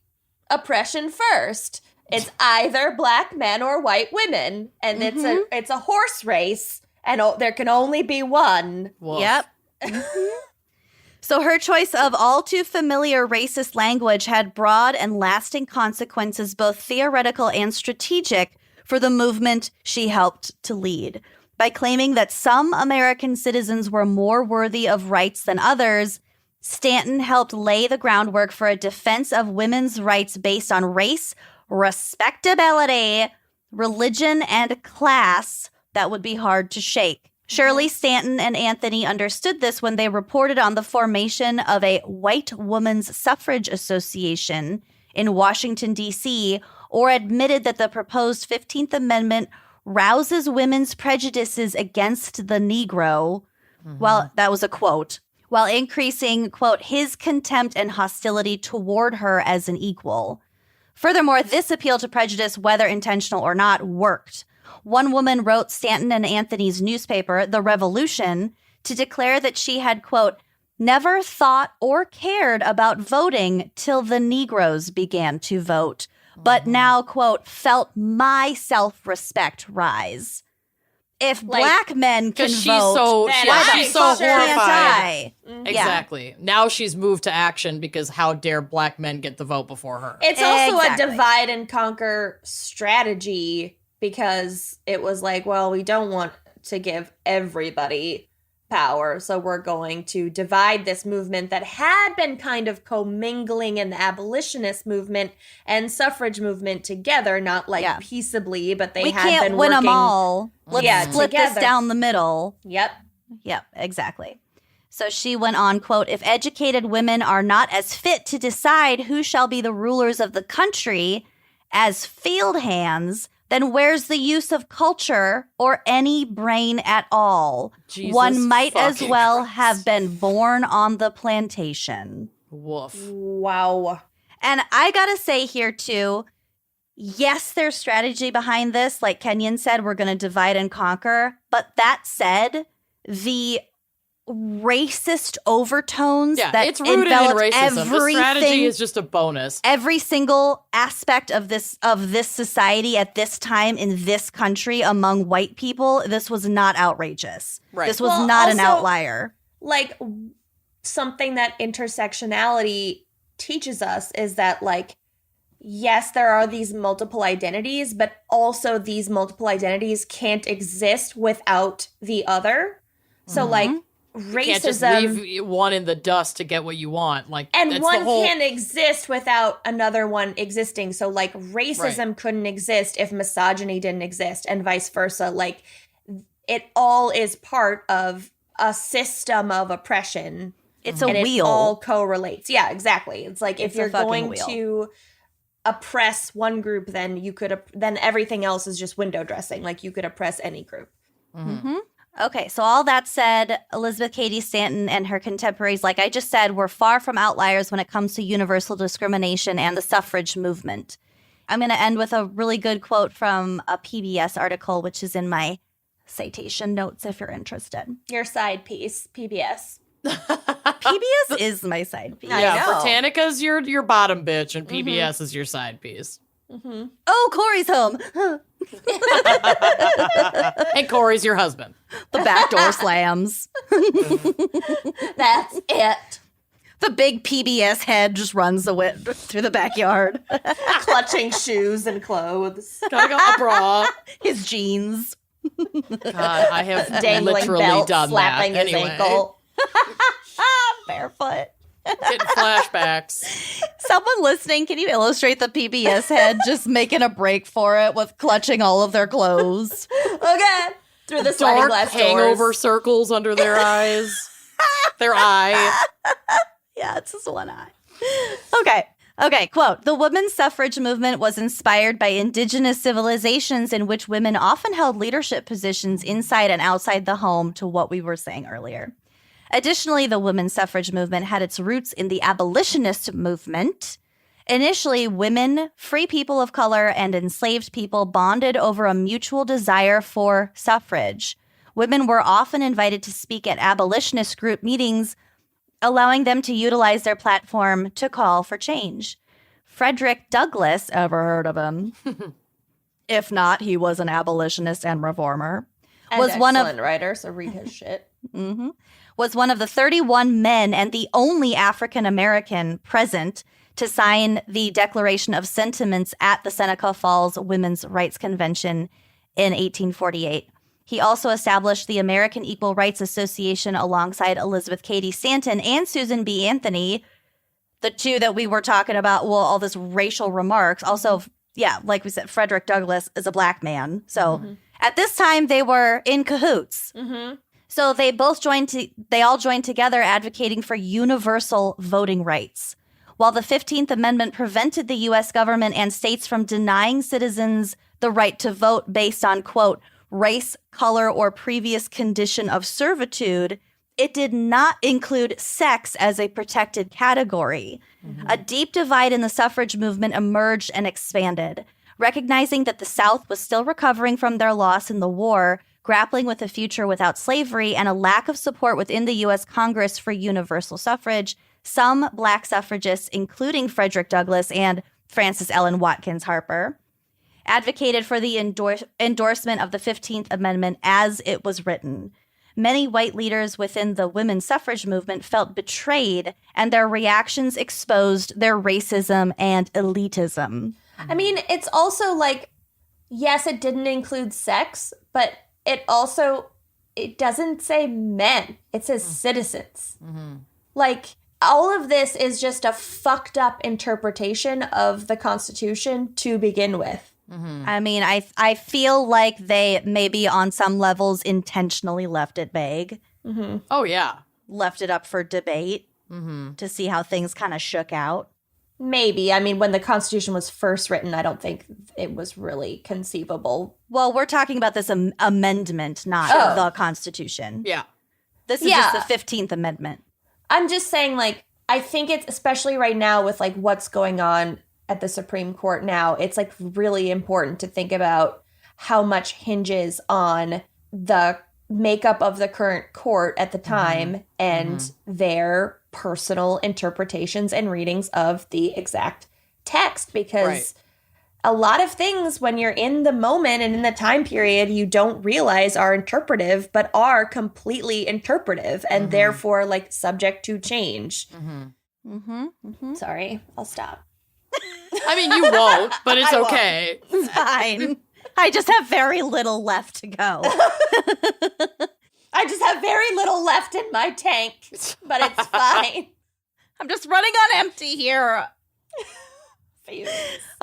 oppression first? It's either Black men or white women. And it's a horse race, and there can only be one. Woof. Yep. So her choice of all too familiar racist language had broad and lasting consequences, both theoretical and strategic, for the movement she helped to lead. By claiming that some American citizens were more worthy of rights than others, Stanton helped lay the groundwork for a defense of women's rights based on race, respectability, religion, and class that would be hard to shake. Shirley Stanton and Anthony understood this when they reported on the formation of a White Women's Suffrage Association in Washington, D.C., or admitted that the proposed 15th Amendment rouses women's prejudices against the Negro. Well, that was a quote. While increasing, quote, his contempt and hostility toward her as an equal. Furthermore, this appeal to prejudice, whether intentional or not, worked. One woman wrote Stanton and Anthony's newspaper, The Revolution, to declare that she had, quote, never thought or cared about voting till the Negroes began to vote, but now, quote, felt my self-respect rise. If Black men can she's vote, she's so horrified. Exactly. Yeah. Now she's moved to action because how dare Black men get the vote before her? It's also a divide and conquer strategy, because it was like, well, we don't want to give everybody power, so we're going to divide this movement that had been kind of commingling in the abolitionist movement and suffrage movement together, not like peaceably, but they had been working. We can't win them all. Let's split together. this down the middle. Yep, exactly. So she went on, quote, if educated women are not as fit to decide who shall be the rulers of the country as field hands, then where's the use of culture or any brain at all? Jesus One might as well Christ. have been born on the plantation. Woof. wow. And I gotta say here too, yes, there's strategy behind this. Like Kenyon said, we're gonna divide and conquer. But that said, the racist overtones that it's rooted in enveloped racism. The strategy everything, is just a bonus. every single aspect of this society at this time in this country among white people. This was not outrageous. Right. This was not an also, outlier. Like, something that intersectionality teaches us is that, like, yes, there are these multiple identities, but also these multiple identities can't exist without the other. So, like, racism, You can't just leave one in the dust to get what you want. Like, and that's one the whole... can't exist without another one existing. So, like, racism couldn't exist if misogyny didn't exist, and vice versa. Like, it all is part of a system of oppression. It's a and wheel. It all correlates. Yeah, exactly. It's like, It's if you're a fucking going wheel. to oppress one group, then you could then everything else is just window dressing. Like, you could oppress any group. Okay, so all that said, Elizabeth Cady Stanton and her contemporaries, like I just said, were far from outliers when it comes to universal discrimination and the suffrage movement. I'm going to end with a really good quote from a PBS article, which is in my citation notes if you're interested. Your side piece, PBS. PBS is my side piece. I Yeah, know. Britannica's your bottom bitch, and PBS is your side piece. Oh, Corey's home. And Corey's your husband. The back door slams. That's it. The big PBS head just runs through the backyard. Clutching shoes and clothes. Gotta go a bra. His jeans. God, I have Dangling literally belt, done slapping that. his Anyway, ankle. Barefoot. getting flashbacks. Someone listening, can you illustrate the PBS head just making a break for it with clutching all of their clothes? Okay. Through the sliding Dark glass hangover doors. circles under their eyes. Their eye. Yeah, it's just one eye. Okay, quote, the women's suffrage movement was inspired by indigenous civilizations in which women often held leadership positions inside and outside the home, to what we were saying earlier. Additionally, the women's suffrage movement had its roots in the abolitionist movement. Initially, women, free people of color, and enslaved people bonded over a mutual desire for suffrage. Women were often invited to speak at abolitionist group meetings, allowing them to utilize their platform to call for change. Frederick Douglass, ever heard of him? If not, he was an abolitionist and reformer. And was one of writer, so read his shit. Was one of the 31 men and the only African American present to sign the Declaration of Sentiments at the Seneca Falls Women's Rights Convention in 1848. He also established the American Equal Rights Association alongside Elizabeth Cady Stanton and Susan B. Anthony, the two that we were talking about, well, all this racial remarks. Also, yeah, like we said, Frederick Douglass is a black man. So at this time, they were in cahoots. So they all joined together advocating for universal voting rights. While the 15th Amendment prevented the U.S. government and states from denying citizens the right to vote based on, quote, race, color, or previous condition of servitude, it did not include sex as a protected category. A deep divide in the suffrage movement emerged and expanded. Recognizing that the South was still recovering from their loss in the war, grappling with a future without slavery, and a lack of support within the U.S. Congress for universal suffrage, some Black suffragists, including Frederick Douglass and Frances Ellen Watkins Harper, advocated for the endorsement of the 15th Amendment as it was written. Many white leaders within the women's suffrage movement felt betrayed, and their reactions exposed their racism and elitism. I mean, it's also like, yes, it didn't include sex, but it doesn't say men. It says citizens. Like, all of this is just a fucked up interpretation of the Constitution to begin with. I mean, I feel like they maybe on some levels intentionally left it vague. Oh, yeah. Left it up for debate to see how things kind of shook out. Maybe. I mean, when the Constitution was first written, I don't think it was really conceivable. Well, we're talking about this amendment, not the Constitution. Yeah. This is just the 15th Amendment. I'm just saying, like, I think it's, especially right now with, like, what's going on at the Supreme Court now, it's, like, really important to think about how much hinges on the makeup of the current court at the time and their personal interpretations and readings of the exact text. Because a lot of things, when you're in the moment and in the time period, you don't realize are interpretive, but are completely interpretive and therefore, like, subject to change. Sorry, I'll stop. I mean, you won't, but it's okay. It's fine. I just have very little left to go. I just have very little left in my tank, but it's fine. I'm just running on empty here.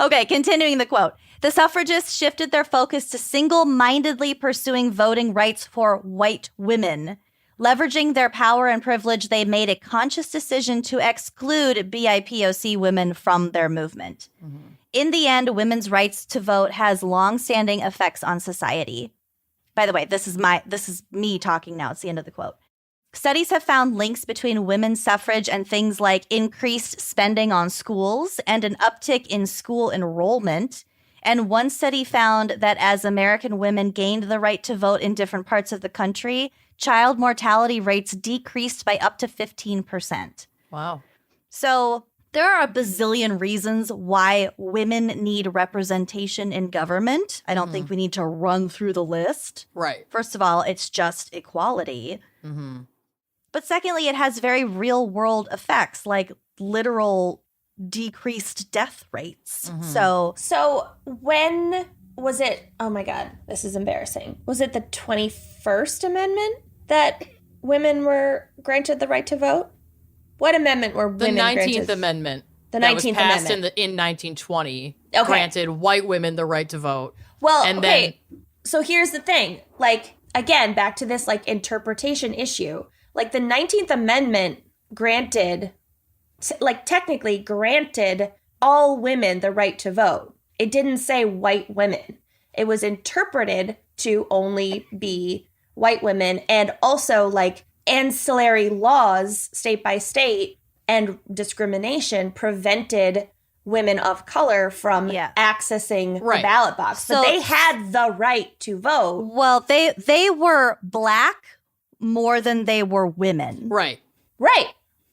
Okay, continuing the quote. The suffragists shifted their focus to single-mindedly pursuing voting rights for white women. Leveraging their power and privilege, they made a conscious decision to exclude BIPOC women from their movement. In the end, women's rights to vote has long-standing effects on society. By the way, this is me talking now. It's the end of the quote. Studies have found links between women's suffrage and things like increased spending on schools and an uptick in school enrollment. And one study found that as American women gained the right to vote in different parts of the country, child mortality rates decreased by up to 15%. Wow. So there are a bazillion reasons why women need representation in government. I don't think we need to run through the list. Right. First of all, it's just equality. But secondly, it has very real world effects, like literal decreased death rates. So when was it? Oh my God, this is embarrassing. Was it the 21st Amendment that women were granted the right to vote? What amendment were women granted? The 19th Amendment. The 19th that was passed Amendment. in 1920 Okay. granted white women the right to vote. Well, and okay. So here's the thing. Like, again, back to this, like, interpretation issue. Like, the 19th Amendment granted technically granted all women the right to vote. It didn't say white women. It was interpreted to only be white women, and also like ancillary laws state by state and discrimination prevented women of color from accessing the ballot box. But they had the right to vote. Well, they were black more than they were women. Right.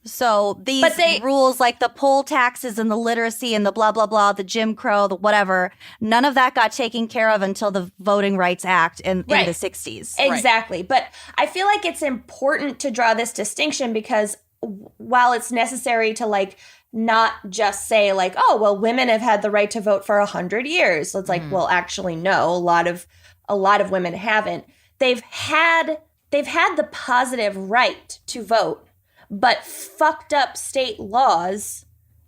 So these rules like the poll taxes and the literacy and the blah, blah, blah, the Jim Crow, the whatever, none of that got taken care of until the Voting Rights Act in the 60s. Exactly. But I feel like it's important to draw this distinction because while it's necessary to like not just say like, oh, well, women have had the right to vote for 100 years. So it's like, well, actually, no, a lot of women haven't. They've had the positive right to vote, but fucked up state laws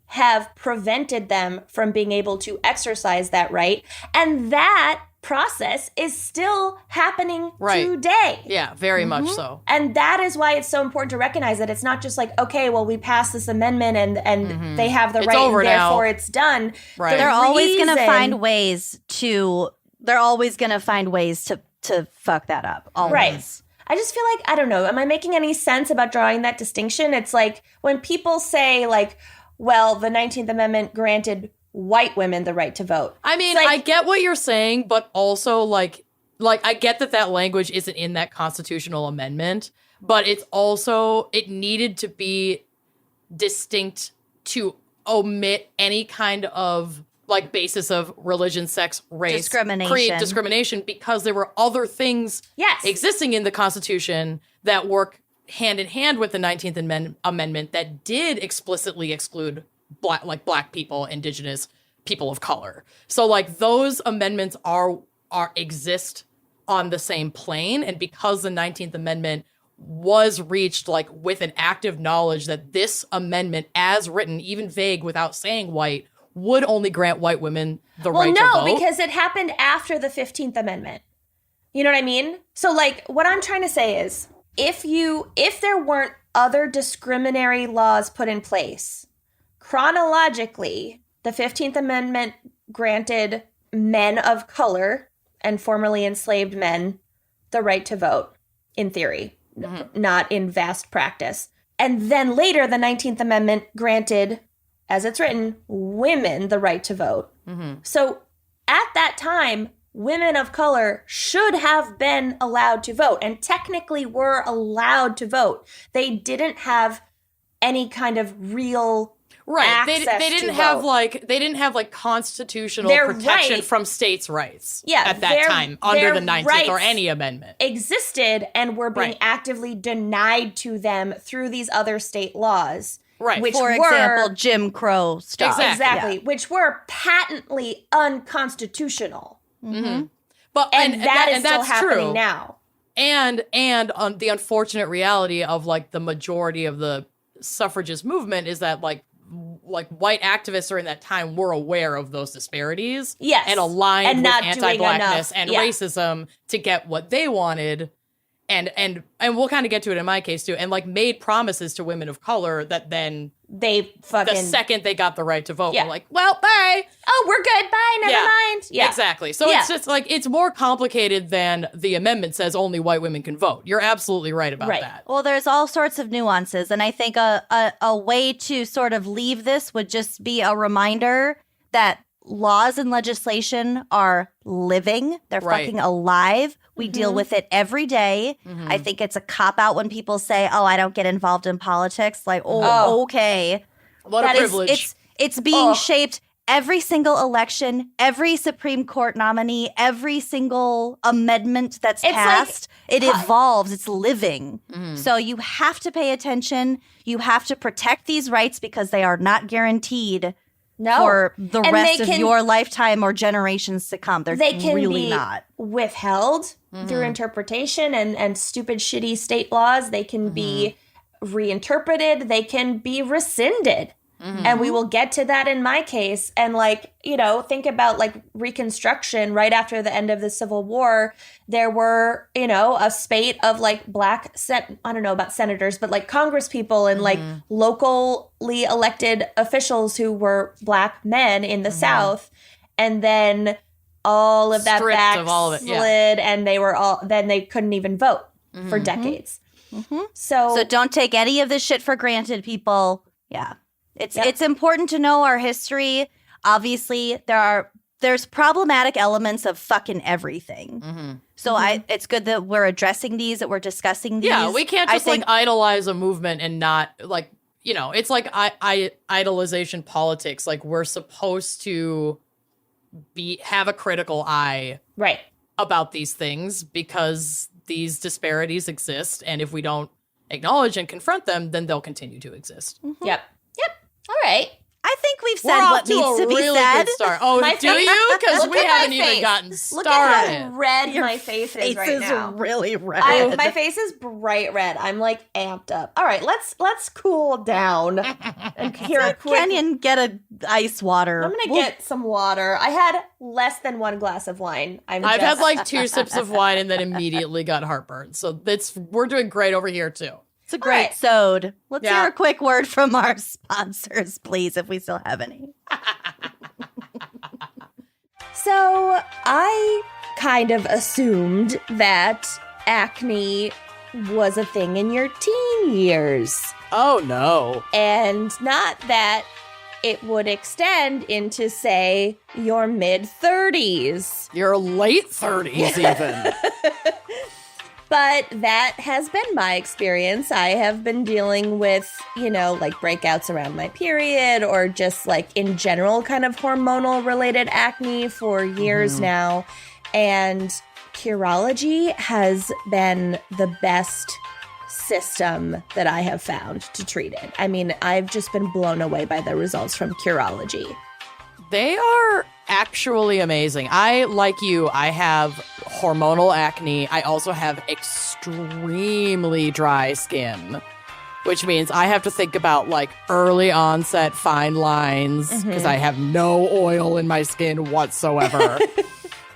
have prevented them from being able to exercise that right. And that process is still happening today. Yeah, very much so. And that is why it's so important to recognize that it's not just like, okay, well, we passed this amendment and they have the right and therefore it's done. Right. They're always going to find ways to fuck that up. Always. Right. I just feel like, I don't know, am I making any sense about drawing that distinction? It's like when people say like, well, the 19th Amendment granted white women the right to vote. I mean, like, I get what you're saying, but also like I get that language isn't in that constitutional amendment, but it's also, it needed to be distinct to omit any kind of like basis of religion, sex, race, discrimination, because there were other things existing in the Constitution that work hand in hand with the 19th Amendment that did explicitly exclude black people, indigenous people of color. So like those amendments exist on the same plane, and because the 19th Amendment was reached like with an active knowledge that this amendment, as written, even vague without saying white, would only grant white women the right to vote. Well, no, because it happened after the 15th Amendment. You know what I mean? So, like, what I'm trying to say is, if there weren't other discriminatory laws put in place, chronologically, the 15th Amendment granted men of color and formerly enslaved men the right to vote, in theory, not in vast practice. And then later, the 19th Amendment granted, as it's written, women the right to vote. So at that time, women of color should have been allowed to vote and technically were allowed to vote. They didn't have any kind of real access they didn't have like constitutional protection from states' rights at that time under the 19th or any amendment. Existed and were being actively denied to them through these other state laws. Right. Which For example, Jim Crow stuff. Exactly. Which were patently unconstitutional. But and that is still that's happening true. now. And on the unfortunate reality of like the majority of the suffragist movement is that like white activists during that time were aware of those disparities. Yes. And aligned with anti-blackness and Yeah. racism to get what they wanted. And we'll kind of get to it in my case too, and like made promises to women of color that then they fucking, the second they got the right to vote, Yeah. were like, well, bye. oh, we're good, bye, never mind. Yeah, Exactly. So Yeah. it's just like, it's more complicated than the amendment says only white women can vote. You're absolutely right about Right. that. Well, there's all sorts of nuances, and I think a way to sort of leave this would just be a reminder that laws and legislation are living. They're Right. fucking alive. We deal with it every day. I think it's a cop-out when people say, oh, I don't get involved in politics. Like, okay. What a privilege. It's being shaped every single election, every Supreme Court nominee, every single amendment that's passed. It evolves. It's living. So you have to pay attention. You have to protect these rights because they are not guaranteed for the rest of your lifetime or generations to come. They can really be not. withheld through interpretation and stupid, shitty state laws. They can be reinterpreted. They can be rescinded. And we will get to that in my case. And like, you know, think about like Reconstruction right after the end of the Civil War. There were, you know, a spate of like black, I don't know about senators, but like Congress people and like locally elected officials who were black men in the South. And then all of that backslid and then they couldn't even vote for decades. So don't take any of this shit for granted, people. Yeah. It's important to know our history. Obviously, there's problematic elements of fucking everything. So it's good that we're addressing these, that we're discussing these. Yeah, we can't just like idolize a movement and not like, you know, it's like idolization politics. Like we're supposed to have a critical eye about these things because these disparities exist. And if we don't acknowledge and confront them, then they'll continue to exist. Yep. All right. I think we've said what needs to be said. Good start. Oh, do you? Because we haven't even gotten started. Look at how red my face is right now. Is really red. My face is bright red. I'm like amped up. All right, let's cool down and hear a quick. Kenyon, get a ice water. I'm gonna get some water. I had less than one glass of wine. I've had like 2 sips of wine and then immediately got heartburn. So we're doing great over here too. It's a great sode. Let's hear a quick word from our sponsors, please, if we still have any. So I kind of assumed that acne was a thing in your teen years. Oh, no. And not that it would extend into, say, your mid-30s. Your late 30s, even. But that has been my experience. I have been dealing with, you know, like breakouts around my period or just like in general kind of hormonal related acne for years now. And Curology has been the best system that I have found to treat it. I mean, I've just been blown away by the results from Curology. They are actually amazing. Like you, I have hormonal acne. I also have extremely dry skin, which means I have to think about like early onset fine lines because I have no oil in my skin whatsoever.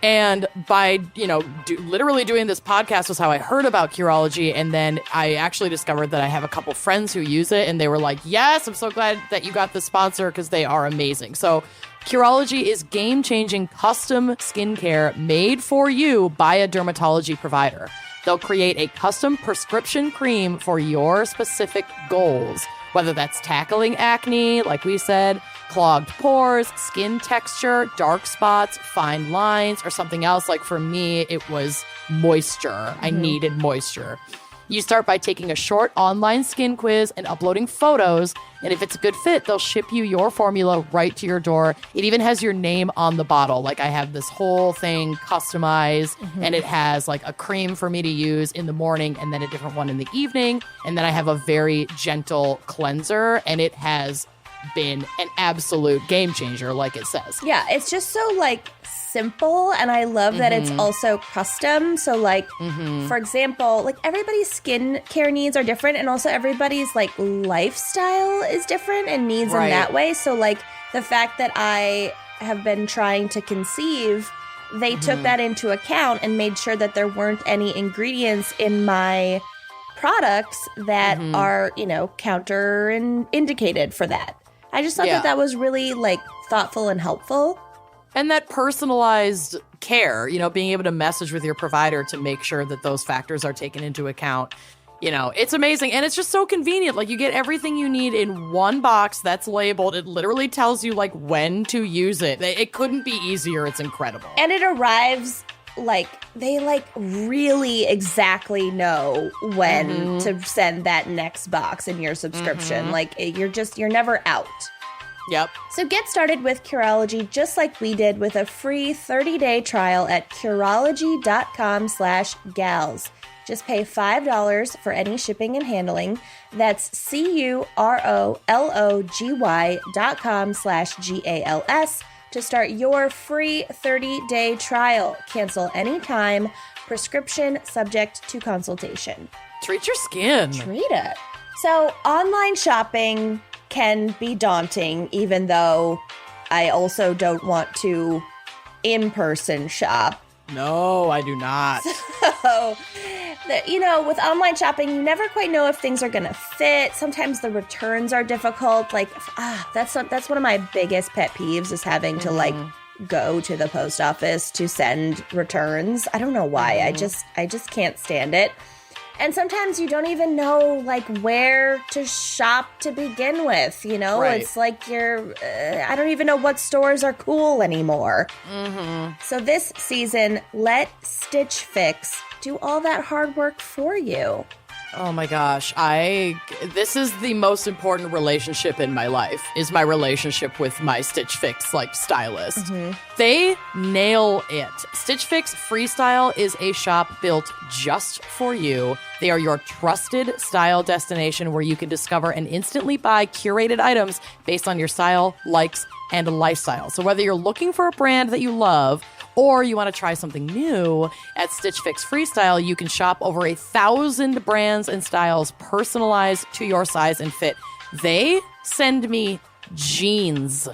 And by, you know, literally doing this podcast was how I heard about Curology. And then I actually discovered that I have a couple friends who use it. And they were like, yes, I'm so glad that you got the sponsor because they are amazing. So Curology is game-changing custom skincare made for you by a dermatology provider. They'll create a custom prescription cream for your specific goals, whether that's tackling acne, like we said, clogged pores, skin texture, dark spots, fine lines, or something else. Like for me, it was moisture. I needed moisture. You start by taking a short online skin quiz and uploading photos. And if it's a good fit, they'll ship you your formula right to your door. It even has your name on the bottle. Like I have this whole thing customized and it has like a cream for me to use in the morning and then a different one in the evening. And then I have a very gentle cleanser and it has been an absolute game changer, like it says. Yeah, it's just so like simple, and I love that it's also custom. So like, for example, like everybody's skin care needs are different, and also everybody's like lifestyle is different and needs in that way. So like the fact that I have been trying to conceive, they took that into account and made sure that there weren't any ingredients in my products that are, you know, counter and indicated for that. I just thought that was really like thoughtful and helpful. And that personalized care, you know, being able to message with your provider to make sure that those factors are taken into account. You know, it's amazing. And it's just so convenient. Like you get everything you need in one box that's labeled. It literally tells you like when to use it. It couldn't be easier. It's incredible. And it arrives like they like really exactly know when to send that next box in your subscription. Like you're never out. Yep. So get started with Curology just like we did with a free 30-day trial at Curology.com/gals. Just pay $5 for any shipping and handling. That's CUROLOGY.com/GALS to start your free 30-day trial. Cancel anytime. Prescription subject to consultation. Treat your skin. Treat it. So online shopping can be daunting, even though I also don't want to in-person shop. No, I do not. So, with online shopping, you never quite know if things are going to fit. Sometimes the returns are difficult. Like, that's one of my biggest pet peeves is having to, like, go to the post office to send returns. I don't know why. I just can't stand it. And sometimes you don't even know, like, where to shop to begin with, Right. It's like I don't even know what stores are cool anymore. So this season, let Stitch Fix do all that hard work for you. Oh my gosh. This is the most important relationship in my life, is my relationship with my Stitch Fix, like, stylist. They nail it. Stitch Fix Freestyle is a shop built just for you. They are your trusted style destination where you can discover and instantly buy curated items based on your style, likes, and lifestyle. So whether you're looking for a brand that you love or you want to try something new, at Stitch Fix Freestyle, you can shop over 1,000 brands and styles personalized to your size and fit. They send me jeans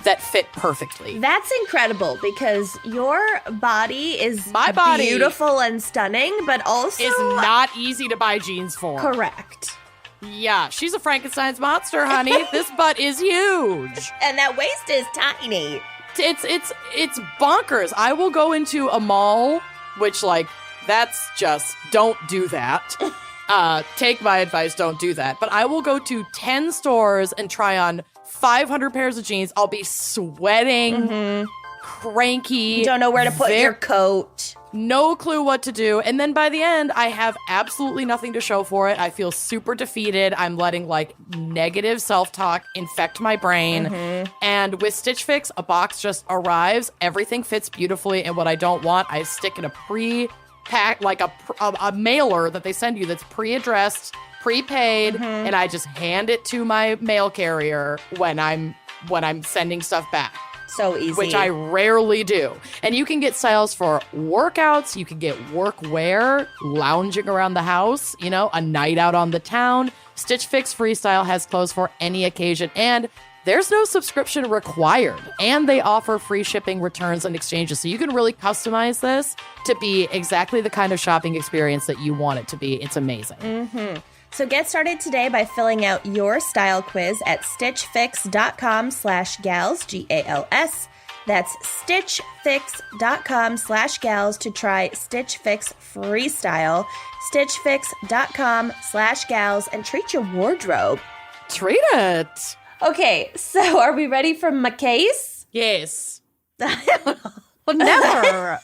that fit perfectly. That's incredible because your body is My body beautiful and stunning, but also is not easy to buy jeans for. correct. Yeah, she's a Frankenstein's monster, honey. This butt is huge. And that waist is tiny. It's bonkers. I will go into a mall, which, like, that's just, don't do that. Take my advice, don't do that. But I will go to 10 stores and try on 500 pairs of jeans. I'll be sweating, cranky. You don't know where to put your coat. No clue what to do. And then by the end, I have absolutely nothing to show for it. I feel super defeated. I'm letting, like, negative self-talk infect my brain. And with Stitch Fix, a box just arrives. Everything fits beautifully. And what I don't want, I stick in a pre-pack, like a mailer that they send you that's pre-addressed, prepaid, and I just hand it to my mail carrier when I'm sending stuff back. So easy. Which I rarely do. And you can get styles for workouts. You can get workwear, lounging around the house, a night out on the town. Stitch Fix Freestyle has clothes for any occasion. And there's no subscription required. And they offer free shipping, returns, and exchanges. So you can really customize this to be exactly the kind of shopping experience that you want it to be. It's amazing. So get started today by filling out your style quiz at stitchfix.com/gals, GALS. That's stitchfix.com/gals to try Stitch Fix Freestyle. Stitchfix.com/gals and treat your wardrobe. Treat it. Okay, so are we ready for my case? Yes. Well, never.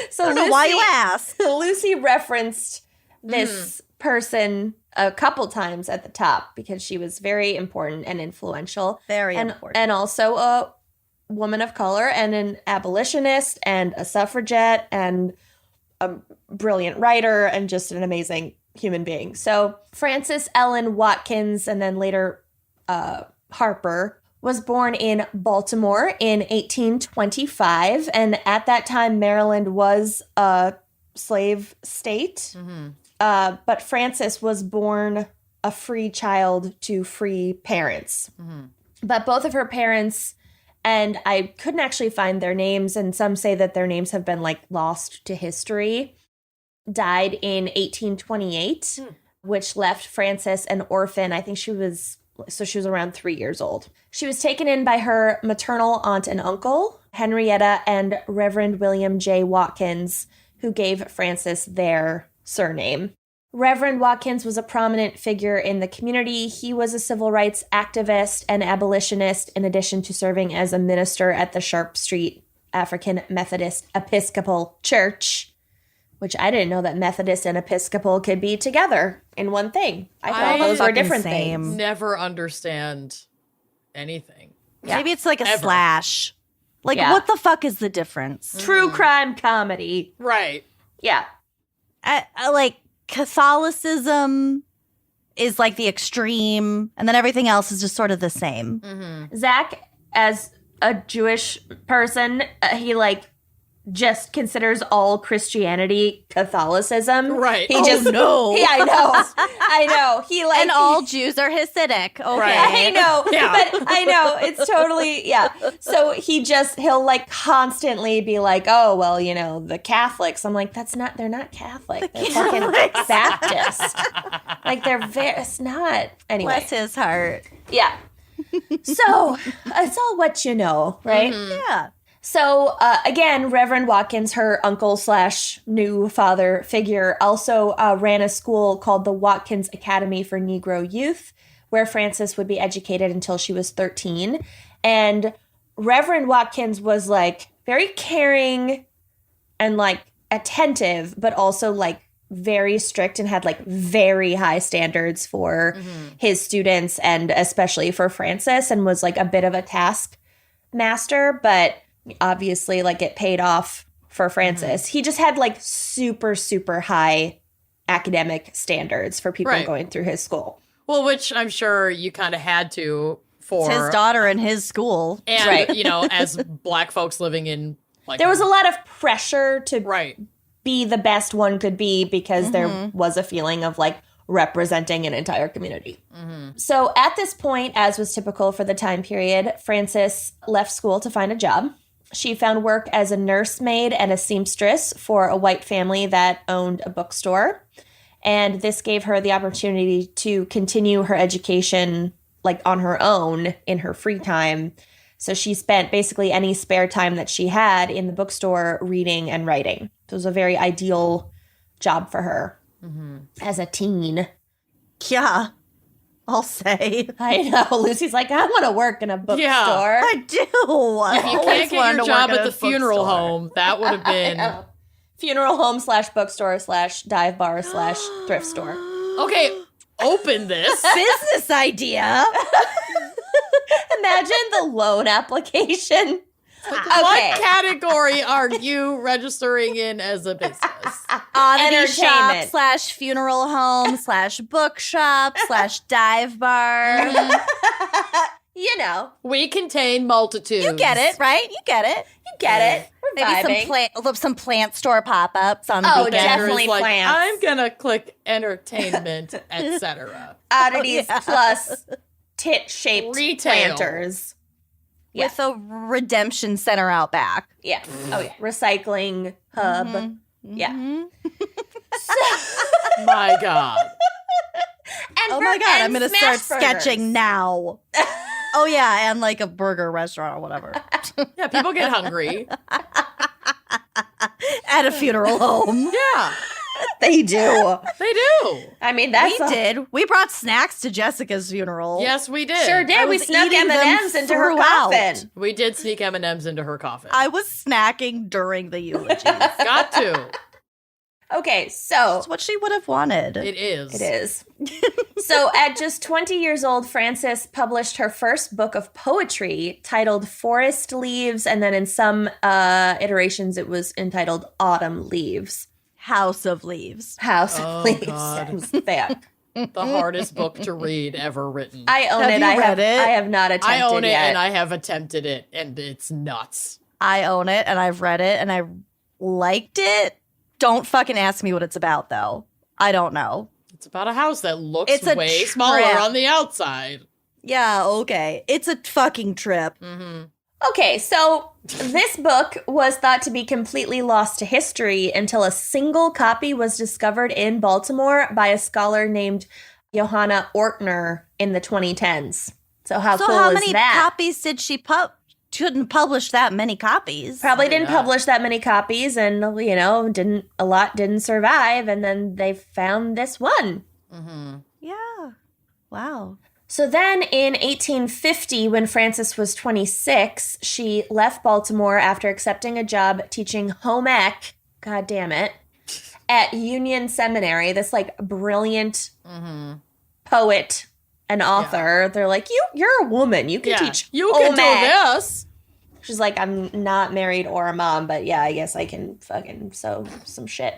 So I don't know why you ask. Lucy referenced this person a couple times at the top because she was very important and influential. Very important. And also a woman of color and an abolitionist and a suffragette and a brilliant writer and just an amazing human being. So Frances Ellen Watkins and then later Harper was born in Baltimore in 1825. And at that time, Maryland was a slave state. But Frances was born a free child to free parents. But both of her parents, and I couldn't actually find their names, and some say that their names have been, like, lost to history, died in 1828, which left Frances an orphan. I think she was around 3 years old. She was taken in by her maternal aunt and uncle, Henrietta and Reverend William J. Watkins, who gave Frances their surname. Reverend Watkins was a prominent figure in the community. He was a civil rights activist and abolitionist, in addition to serving as a minister at the Sharp Street African Methodist Episcopal Church, which I didn't know that Methodist and Episcopal could be together in one thing. I thought those were different things. Never understand anything. Yeah. Maybe it's like a Ever. slash. Like, Yeah. what the fuck is the difference? True crime comedy. Right. Yeah. Like, Catholicism is like the extreme, and then everything else is just sort of the same. Zach, as a Jewish person, he, like, just considers all Christianity Catholicism. Right. He just no. Yeah, I know. He like And all Jews are Hasidic. Okay. Right. I know. Yeah. But I know it's totally So he'll like constantly be like, "Oh, well, the Catholics." I'm like, they're not Catholic. They're fucking Baptist. Like it's not. Anyway. Bless his heart. Yeah. So, it's all what you know, right? Yeah. So, again, Reverend Watkins, her uncle / new father figure, also ran a school called the Watkins Academy for Negro Youth, where Frances would be educated until she was 13. And Reverend Watkins was, like, very caring and, like, attentive, but also, like, very strict and had, like, very high standards for his students and especially for Frances, and was, like, a bit of a taskmaster, but obviously, like, it paid off for Frances. He just had, like, super, super high academic standards for people going through his school. Well, which I'm sure you kind of had to for It's his daughter in his school. and as Black folks living in like There was a lot of pressure to right. be the best one could be because there was a feeling of, like, representing an entire community. So at this point, as was typical for the time period, Frances left school to find a job. She found work as a nursemaid and a seamstress for a white family that owned a bookstore. And this gave her the opportunity to continue her education, like, on her own in her free time. So she spent basically any spare time that she had in the bookstore reading and writing. So it was a very ideal job for her as a teen. Yeah. I'll say. I know. Lucy's like, I want to work in a bookstore. I do. If you can't get your job at the funeral home, that would have been Funeral home / bookstore / dive bar / thrift store. okay. Open this. Business idea. Imagine the loan application. What category are you registering in as a business? Oddity shop Entertainment. / funeral home / bookshop / dive bar. You know, We contain multitudes. You get it, right? You get it. you get it. We're Maybe vibing. some plant store pop-ups on Oh, weekends. definitely. Andrew's like, plants. I'm gonna click entertainment, etc. Oddities plus tit-shaped Retail. planters. With a redemption center out back. Yeah. Oh, yeah. Recycling hub. Yeah. My God. And Oh my God, I'm and going to smash start burgers. sketching now. Oh yeah, and like a burger restaurant or whatever. Yeah, people get hungry. At a funeral home. Yeah, They do. they do. I mean, that's We did. We brought snacks to Jessica's funeral. Yes, we did. Sure did. I We was snuck eating them M&Ms into her throughout. coffin. We did sneak M&Ms into her coffin. I was snacking during the eulogy. Got to. Okay, so That's what she would have wanted. It is. it is. So at just 20 years old, Frances published her first book of poetry titled Forest Leaves, and then in some iterations it was entitled Autumn Leaves. House of Leaves. House Oh, of Leaves. God. That was thick. The hardest book to read ever written. I own Have it. you I read it? I have not attempted I own it yet. and I have attempted it, and it's nuts. I own it and I've read it and I liked it. Don't fucking ask me what it's about though. I don't know. It's about a house that looks It's a way trip. smaller on the outside. Yeah, okay. It's a fucking trip. Okay, so this book was thought to be completely lost to history until a single copy was discovered in Baltimore by a scholar named Johanna Ortner in the 2010s. So how So cool how is many that? copies did she Shouldn't publish that many copies. Probably didn't Yeah. publish that many copies, and a lot didn't survive, and then they found this one. Yeah. Wow. So then in 1850, when Frances was 26, she left Baltimore after accepting a job teaching home ec, god damn it, at Union Seminary, this like brilliant poet and author. They're like, you're a woman, you can teach You home can do ec. this. She's like, I'm not married or a mom, but yeah, I guess I can fucking sew some shit.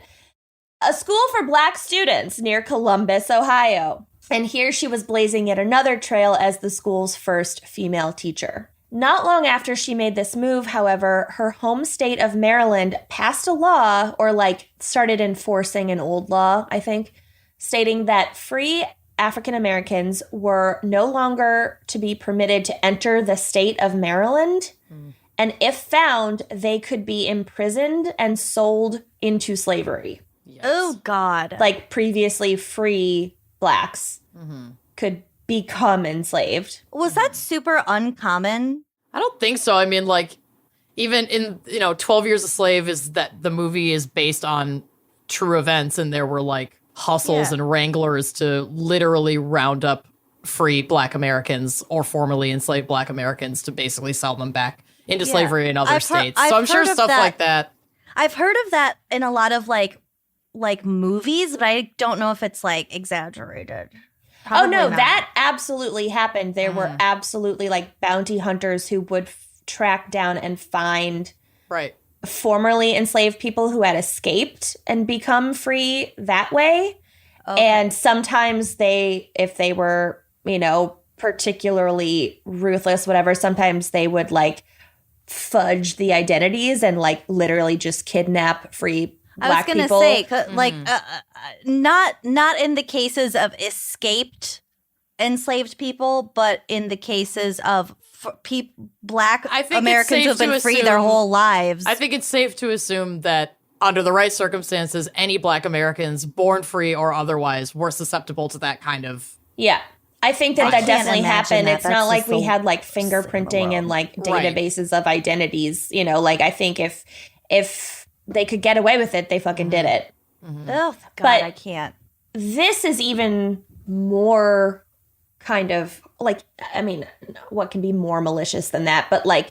A school for Black students near Columbus, Ohio. And here she was blazing yet another trail as the school's first female teacher. Not long after she made this move, however, her home state of Maryland passed a law, or like started enforcing an old law, I think, stating that free African Americans were no longer to be permitted to enter the state of Maryland. And if found, they could be imprisoned and sold into slavery. Yes. Oh, God. Like previously free blacks could become enslaved. Was that super uncommon? I don't think so. I mean, like, even in, 12 Years a Slave is that the movie is based on true events, and there were like hustles and wranglers to literally round up free Black Americans or formerly enslaved Black Americans to basically sell them back into slavery in other states. So I'm sure stuff like that. I've heard of that in a lot of like movies, but I don't know if it's like exaggerated. Probably oh no, not. that absolutely happened. There were absolutely like bounty hunters who would track down and find formerly enslaved people who had escaped and become free that way. Okay. And sometimes if they were, particularly ruthless, whatever, sometimes they would like fudge the identities and like literally just kidnap free Black people. I was gonna say, like, not in the cases of escaped enslaved people, but in the cases of Black Americans who've been free their whole lives. I think it's safe to assume that under the right circumstances, any Black Americans, born free or otherwise, were susceptible to that kind of. Yeah. I think that definitely happened. It's not like we had like fingerprinting and like databases of identities. Like I think if they could get away with it, they fucking did it. Oh, God, but I can't. This is even more kind of like, I mean, what can be more malicious than that? But like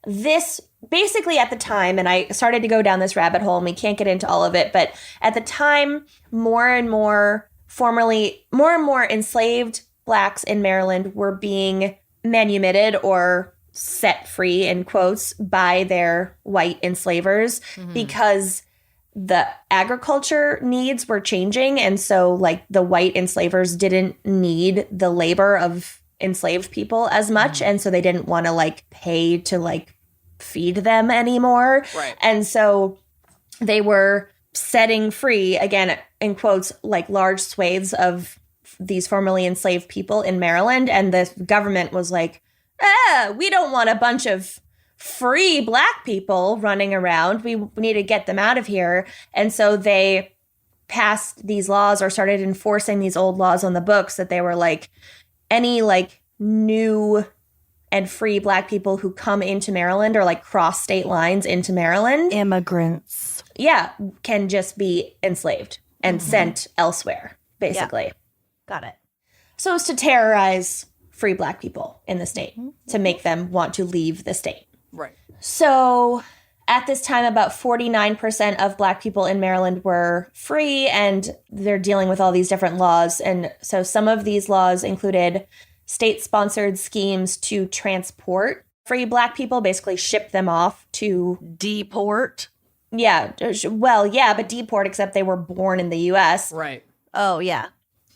this basically at the time, and I started to go down this rabbit hole and we can't get into all of it, but at the time, more and more enslaved Blacks in Maryland were being manumitted or set free, in quotes, by their white enslavers because the agriculture needs were changing. And so like the white enslavers didn't need the labor of enslaved people as much. And so they didn't want to like pay to like feed them anymore. Right. And so they were setting free, again, in quotes, like large swathes of these formerly enslaved people in Maryland. And the government was like, we don't want a bunch of free Black people running around. We need to get them out of here. And so they passed these laws or started enforcing these old laws on the books that they were like, any like new and free Black people who come into Maryland or like cross state lines into Maryland, Immigrants. Yeah, can just be enslaved and sent elsewhere, basically. Yeah. Got it. So it's to terrorize free Black people in the state, to make them want to leave the state. Right. So at this time, about 49% of Black people in Maryland were free, and they're dealing with all these different laws. And so some of these laws included state-sponsored schemes to transport free Black people, basically ship them off to... Deport? Yeah. Well, yeah, but deport, except they were born in the U.S. Right. Oh, yeah.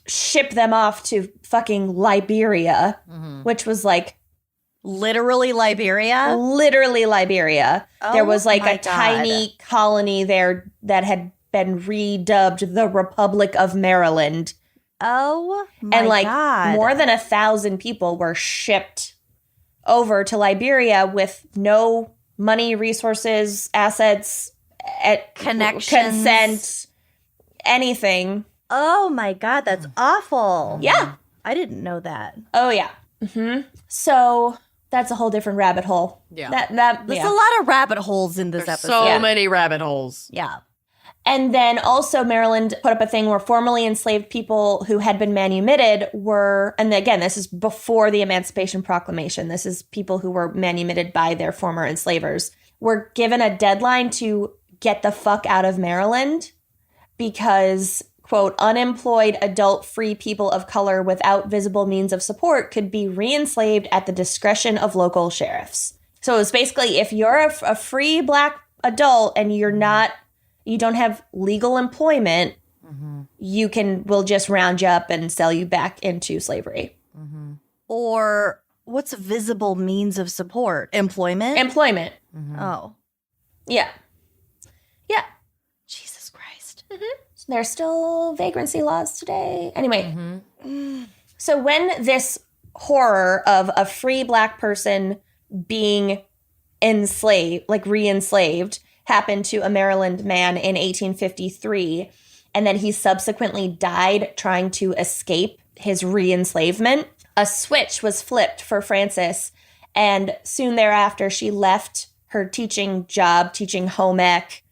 Ship them off to fucking Liberia, which was like... Literally Liberia? Literally Liberia. Oh, there was like my a tiny colony there that had been redubbed the Republic of Maryland. Oh, my and like God. more than 1,000 people were shipped over to Liberia with no money, resources, assets, Connections. consent, anything. Oh, my God. That's awful. Yeah. I didn't know that. Oh, yeah. So that's a whole different rabbit hole. Yeah. There's a lot of rabbit holes in this episode. So many rabbit holes. Yeah. And then also Maryland put up a thing where formerly enslaved people who had been manumitted were, and again, this is before the Emancipation Proclamation. This is people who were manumitted by their former enslavers, were given a deadline to get the fuck out of Maryland because, quote, unemployed adult free people of color without visible means of support could be re-enslaved at the discretion of local sheriffs. So it's basically if you're a free Black adult and you don't have legal employment, we'll just round you up and sell you back into slavery. Or What's a visible means of support? Employment? Employment. Oh. Yeah. Yeah. Jesus Christ. There's still vagrancy laws today. Anyway. So when this horror of a free Black person being enslaved, like re-enslaved, happened to a Maryland man in 1853, and then he subsequently died trying to escape his re-enslavement, a switch was flipped for Frances, and soon thereafter she left her teaching job, teaching home ec,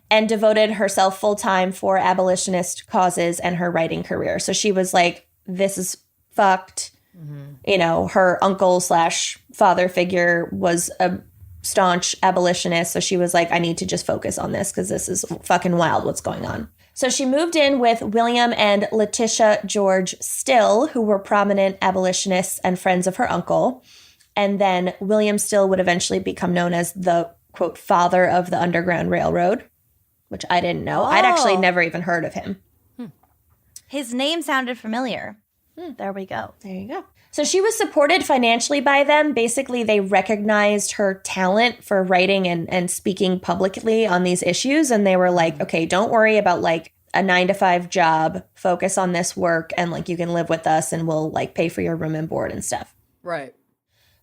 and devoted herself full-time for abolitionist causes and her writing career. So she was like, this is fucked. You know, her uncle/father figure was a staunch abolitionist. So she was like, I need to just focus on this because this is fucking wild what's going on. So she moved in with William and Letitia George Still, who were prominent abolitionists and friends of her uncle. And then William Still would eventually become known as the, quote, father of the Underground Railroad, which I didn't know. I'd actually never even heard of him. His name sounded familiar. There we go. There you go. So she was supported financially by them. Basically, they recognized her talent for writing and speaking publicly on these issues. And they were like, okay, don't worry about like a 9-to-5 job. Focus on this work and like you can live with us and we'll like pay for your room and board and stuff. Right.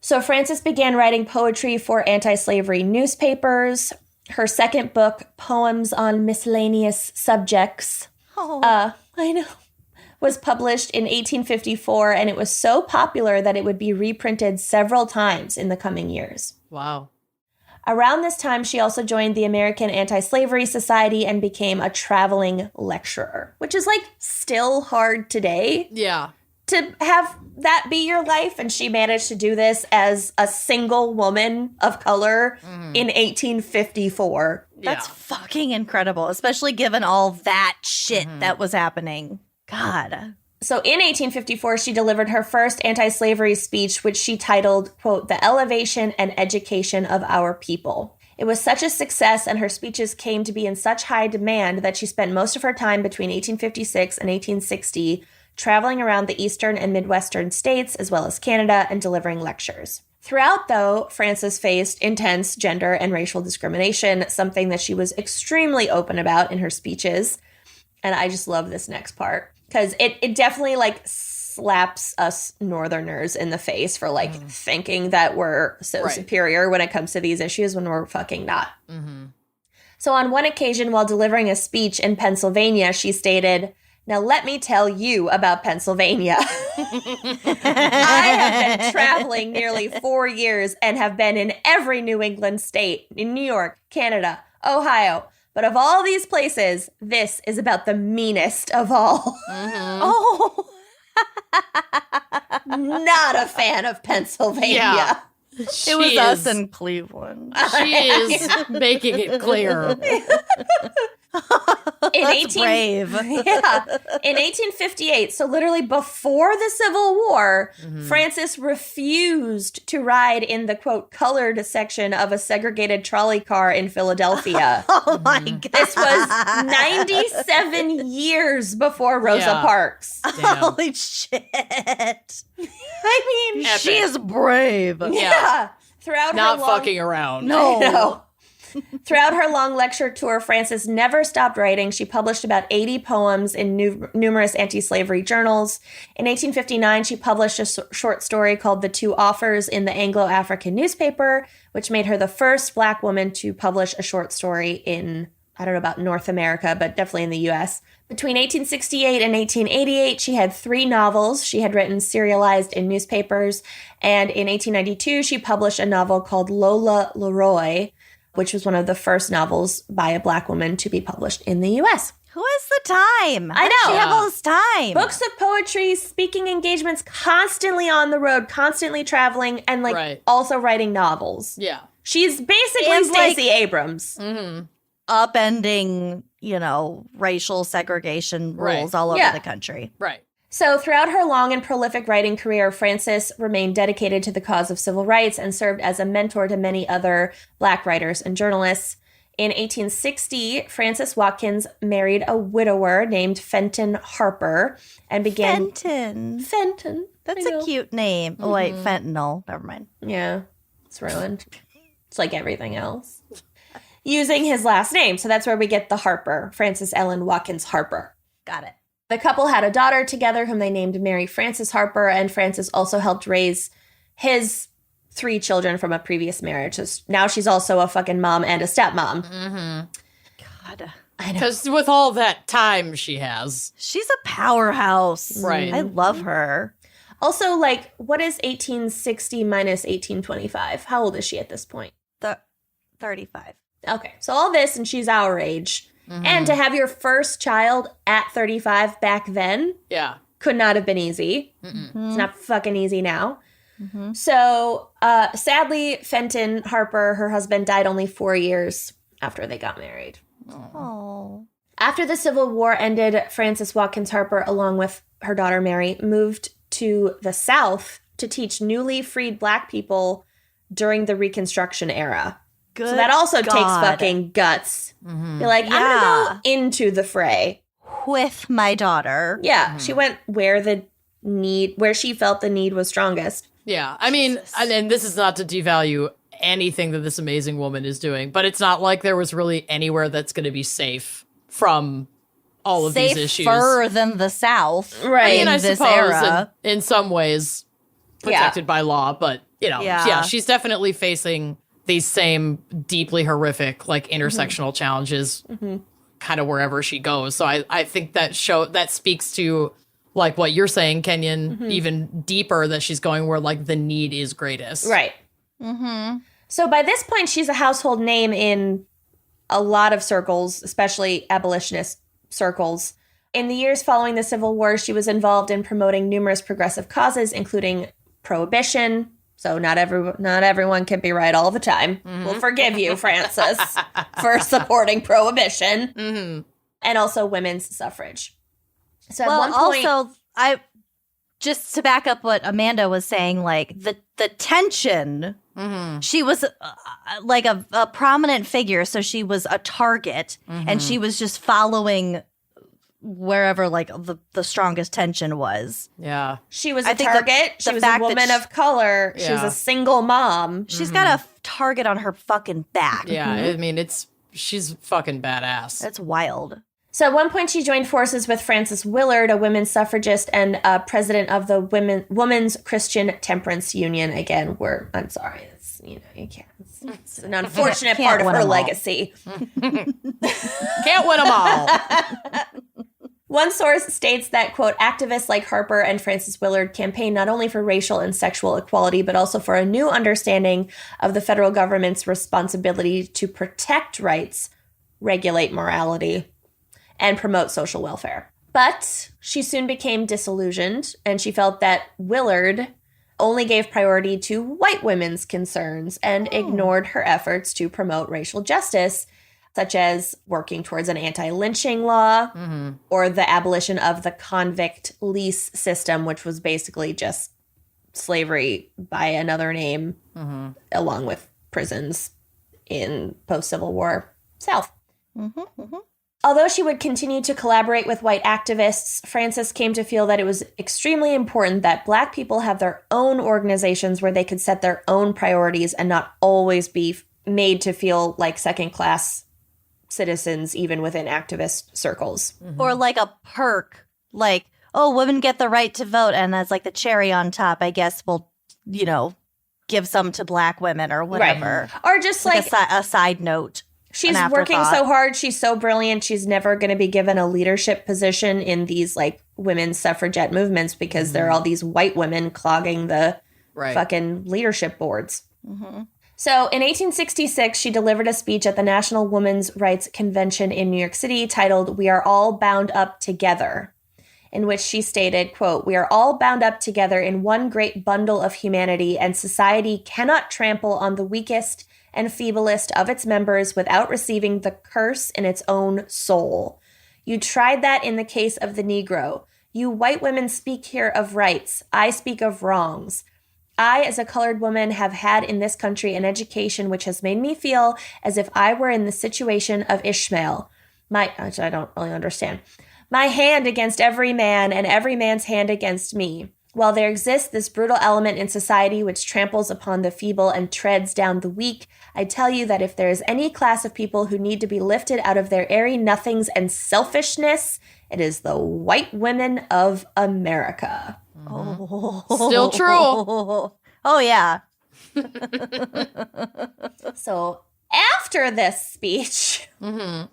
So Frances began writing poetry for anti-slavery newspapers. Her second book, Poems on Miscellaneous Subjects, I know, was published in 1854, and it was so popular that it would be reprinted several times in the coming years. Wow. Around this time, she also joined the American Anti-Slavery Society and became a traveling lecturer, which is like still hard today. Yeah. To have that be your life, and she managed to do this as a single woman of color in 1854. That's fucking incredible, especially given all that shit that was happening. God. So in 1854, she delivered her first anti-slavery speech, which she titled, quote, The Elevation and Education of Our People. It was such a success, and her speeches came to be in such high demand that she spent most of her time between 1856 and 1860 traveling around the eastern and midwestern states, as well as Canada, and delivering lectures. Throughout, though, Frances faced intense gender and racial discrimination, something that she was extremely open about in her speeches. And I just love this next part, because it definitely, like, slaps us Northerners in the face for, like, thinking that we're so superior when it comes to these issues when we're fucking not. So on one occasion, while delivering a speech in Pennsylvania, she stated, "Now let me tell you about Pennsylvania. I have been traveling nearly 4 years and have been in every New England state, in New York, Canada, Ohio. But of all these places, this is about the meanest of all." Oh. Not a fan of Pennsylvania. Yeah. It was us in Cleveland. She is making it clear. Brave. Yeah. In 1858, so literally before the Civil War, Frances refused to ride in the, quote, colored section of a segregated trolley car in Philadelphia. Oh my God. This was 97 years before Rosa Parks. Damn. Holy shit. I mean, Epic. She is brave. yeah. Throughout Not her long, fucking around. No. Throughout her long lecture tour, Frances never stopped writing. She published about 80 poems in numerous anti-slavery journals. In 1859, she published a short story called The Two Offers in the Anglo-African newspaper, which made her the first Black woman to publish a short story in, I don't know about North America, but definitely in the U.S. Between 1868 and 1888, she had 3 novels she had written serialized in newspapers. And in 1892, she published a novel called Lola Leroy, which was one of the first novels by a Black woman to be published in the U.S. Who has the time? I How does know. she have all this time? Books of poetry, speaking engagements, constantly on the road, constantly traveling, and also writing novels. Yeah. She's basically And, Stacey Abrams. Upending, racial segregation rules all over the country. Right. So throughout her long and prolific writing career, Frances remained dedicated to the cause of civil rights and served as a mentor to many other Black writers and journalists. In 1860, Frances Watkins married a widower named Fenton Harper and began... Fenton. That's a cute name. Oh, wait, fentanyl. Never mind. Yeah, it's ruined. It's like everything else. Using his last name. So that's where we get the Harper, Frances Ellen Watkins Harper. Got it. The couple had a daughter together whom they named Mary Frances Harper, and Frances also helped raise his 3 children from a previous marriage. So now she's also a fucking mom and a stepmom. God. I know. Because with all that time she has. She's a powerhouse. Right. I love her. Also, like, what is 1860 minus 1825? How old is she at this point? 35. Okay, so all this, and she's our age. And to have your first child at 35 back then Yeah. could not have been easy. It's not fucking easy now. So, sadly, Fenton Harper, her husband, died only 4 years after they got married. Oh. After the Civil War ended, Frances Watkins Harper, along with her daughter Mary, moved to the South to teach newly freed Black people during the Reconstruction era. Good. So that also takes God. fucking guts. You're like, I'm going to go into the fray. With my daughter. Yeah, she went where she felt the need was strongest. Yeah. I mean, and this is not to devalue anything that this amazing woman is doing, but it's not like there was really anywhere that's going to be safe from all of these issues. Safer than the South. Right. I mean, in I this suppose era. in some ways protected by law, but Yeah. she's definitely facing these same deeply horrific, like intersectional challenges kind of wherever she goes. So I think that speaks to like what you're saying, Kenyon, even deeper, that she's going where like the need is greatest. Right. So by this point, she's a household name in a lot of circles, especially abolitionist circles. In the years following the Civil War, she was involved in promoting numerous progressive causes, including prohibition. So not everyone can be right all the time. We'll forgive you, Frances, for supporting prohibition. And also women's suffrage. So at one point, also, I just to back up what Amanda was saying, like the tension. She was like a prominent figure, so she was a target, and she was just following wherever like the strongest tension was. Yeah. she was I a think target. the She was a fact that woman of color. She was Yeah. a single mom. She's got a target on her fucking back. Yeah. I mean, she's fucking badass. That's wild. So at one point, she joined forces with Frances Willard, a women's suffragist and president of the Women's Christian Temperance Union. Again, I'm sorry, you can't. It's an unfortunate Can't part of win her 'em all. legacy. Can't win them all. One source states that, quote, activists like Harper and Frances Willard campaigned not only for racial and sexual equality, but also for a new understanding of the federal government's responsibility to protect rights, regulate morality, and promote social welfare. But she soon became disillusioned, and she felt that Willard only gave priority to white women's concerns and ignored her efforts to promote racial justice, such as working towards an anti-lynching law or the abolition of the convict lease system, which was basically just slavery by another name, along with prisons in post-Civil War South. Although she would continue to collaborate with white activists, Frances came to feel that it was extremely important that Black people have their own organizations where they could set their own priorities and not always be made to feel like second-class citizens, even within activist circles. Or like a perk, like, oh, women get the right to vote, and that's like the cherry on top. I guess we'll, give some to Black women or whatever. Right. Or just like a side note. she's an working afterthought. so hard. She's so brilliant. She's never going to be given a leadership position in these like women's suffragette movements because there are all these white women clogging the fucking leadership boards. So in 1866, she delivered a speech at the National Women's Rights Convention in New York City titled, "We Are All Bound Up Together," in which she stated, quote, "We are all bound up together in one great bundle of humanity, and society cannot trample on the weakest and feeblest of its members without receiving the curse in its own soul. You tried that in the case of the Negro. You white women speak here of rights. I speak of wrongs. I, as a colored woman, have had in this country an education which has made me feel as if I were in the situation of Ishmael. Which I don't really understand. My hand against every man and every man's hand against me. While there exists this brutal element in society which tramples upon the feeble and treads down the weak, I tell you that if there is any class of people who need to be lifted out of their airy nothings and selfishness, it is the white women of America. Oh. Still true. Oh, yeah. So after this speech, I'm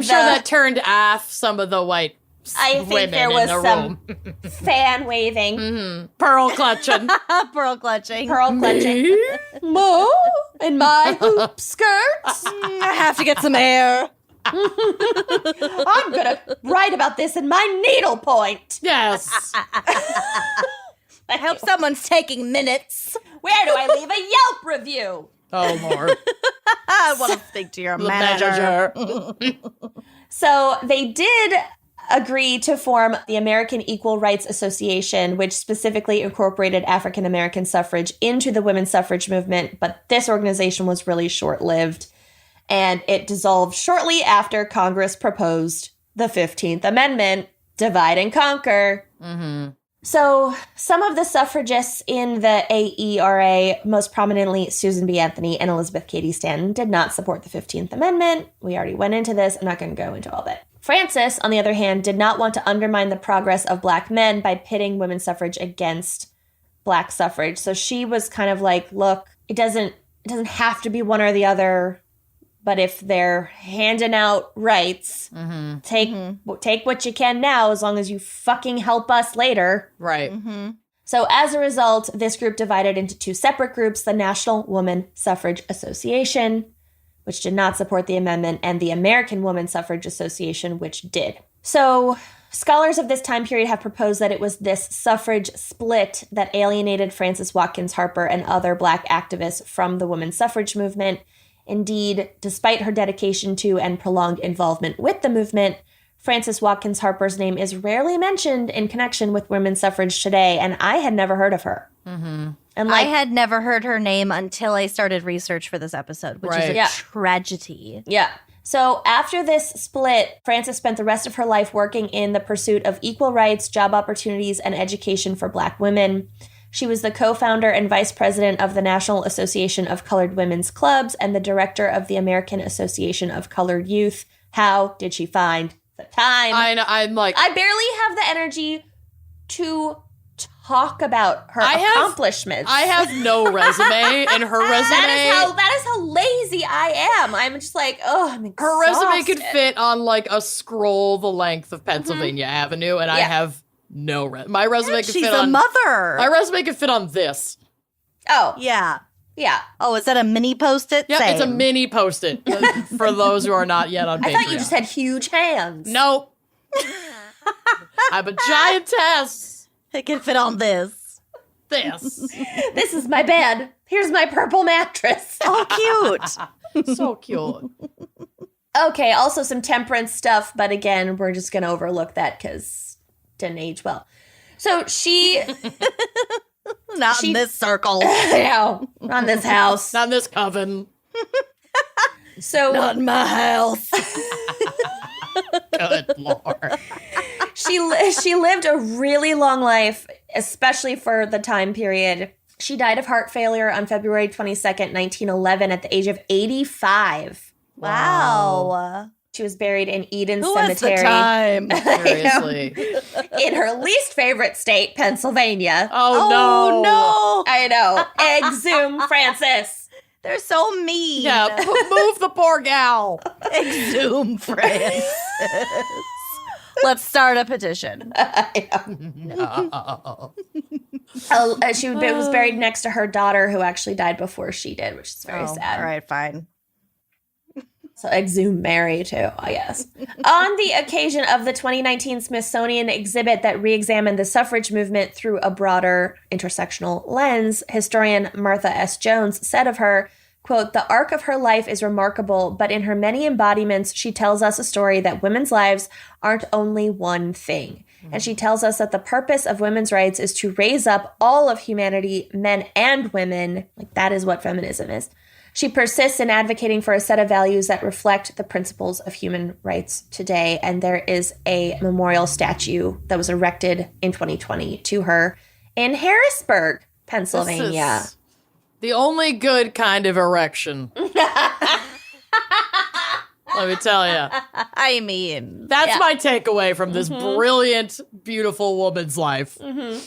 sure that turned off some of the white I think women there was in the some room. fan waving, Pearl clutching. Pearl clutching. pearl clutching. Moo in my hoop skirts. I have to get some air. I'm gonna write about this in my needlepoint. Yes. I hope someone's taking minutes. Where do I leave a Yelp review? Oh, Lord. I want to speak to your The manager. So they did agree to form the American Equal Rights Association, which specifically incorporated African American suffrage into the women's suffrage movement, but this organization was really short-lived, and it dissolved shortly after Congress proposed the 15th Amendment, divide and conquer. So some of the suffragists in the AERA, most prominently Susan B. Anthony and Elizabeth Cady Stanton, did not support the 15th Amendment. We already went into this. I'm not going to go into all that. Frances, on the other hand, did not want to undermine the progress of Black men by pitting women's suffrage against Black suffrage. So she was kind of like, look, it doesn't have to be one or the other. But if they're handing out rights, take what you can now as long as you fucking help us later. Right. So as a result, this group divided into two separate groups, the National Woman Suffrage Association, which did not support the amendment, and the American Woman Suffrage Association, which did. So scholars of this time period have proposed that it was this suffrage split that alienated Frances Watkins Harper and other Black activists from the women's suffrage movement. Indeed, despite her dedication to and prolonged involvement with the movement, Frances Watkins Harper's name is rarely mentioned in connection with women's suffrage today, and I had never heard of her. And I had never heard her name until I started research for this episode, which is a tragedy. Yeah. So after this split, Frances spent the rest of her life working in the pursuit of equal rights, job opportunities, and education for Black women. She was the co-founder and vice president of the National Association of Colored Women's Clubs and the director of the American Association of Colored Youth. How did she find the time? I know. I'm like, I barely have the energy to talk about her accomplishments. I have no resume, and her resume. That is how lazy I am. I'm just like, oh, I'm exhausted. Her resume could fit on like a scroll the length of Pennsylvania Avenue, and I have no my resume could She's fit a on mother. My resume could fit on this. Oh, Yeah. yeah. Oh, is that a mini post-it? Yeah, it's a Same. mini post-it for those who are not yet on Patreon. I thought you just had huge hands. Nope. I'm a giantess. It can fit on this. This. This is my bed. Here's my purple mattress. Oh, cute. So cute. Okay, also some temperance stuff, but again, we're just going to overlook that because didn't age well. So she... Not in this circle. No, on this house. Not in this coven. So Not in my house. Good Lord. she lived a really long life, especially for the time period. She died of heart failure on February 22nd, 1911 at the age of 85. Wow. She was buried in Eden Who has Cemetery. the time? Seriously. In her least favorite state, Pennsylvania. Oh, no. I know. Exhume Frances. They're so mean. Yeah, move the poor gal. Exhume Francis. Let's start a petition. No. She was buried next to her daughter, who actually died before she did, which is very sad. All right, fine. So exhume Mary, too, I guess. On the occasion of the 2019 Smithsonian exhibit that re-examined the suffrage movement through a broader intersectional lens, historian Martha S. Jones said of her, quote, "The arc of her life is remarkable, but in her many embodiments, she tells us a story that women's lives aren't only one thing. And she tells us that the purpose of women's rights is to raise up all of humanity, men and women. Like, that is what feminism is. She persists in advocating for a set of values that reflect the principles of human rights today. And there is a memorial statue that was erected in 2020 to her in Harrisburg, Pennsylvania. This is the only good kind of erection. Let me tell you. I mean, That's my takeaway from this brilliant, beautiful woman's life. A man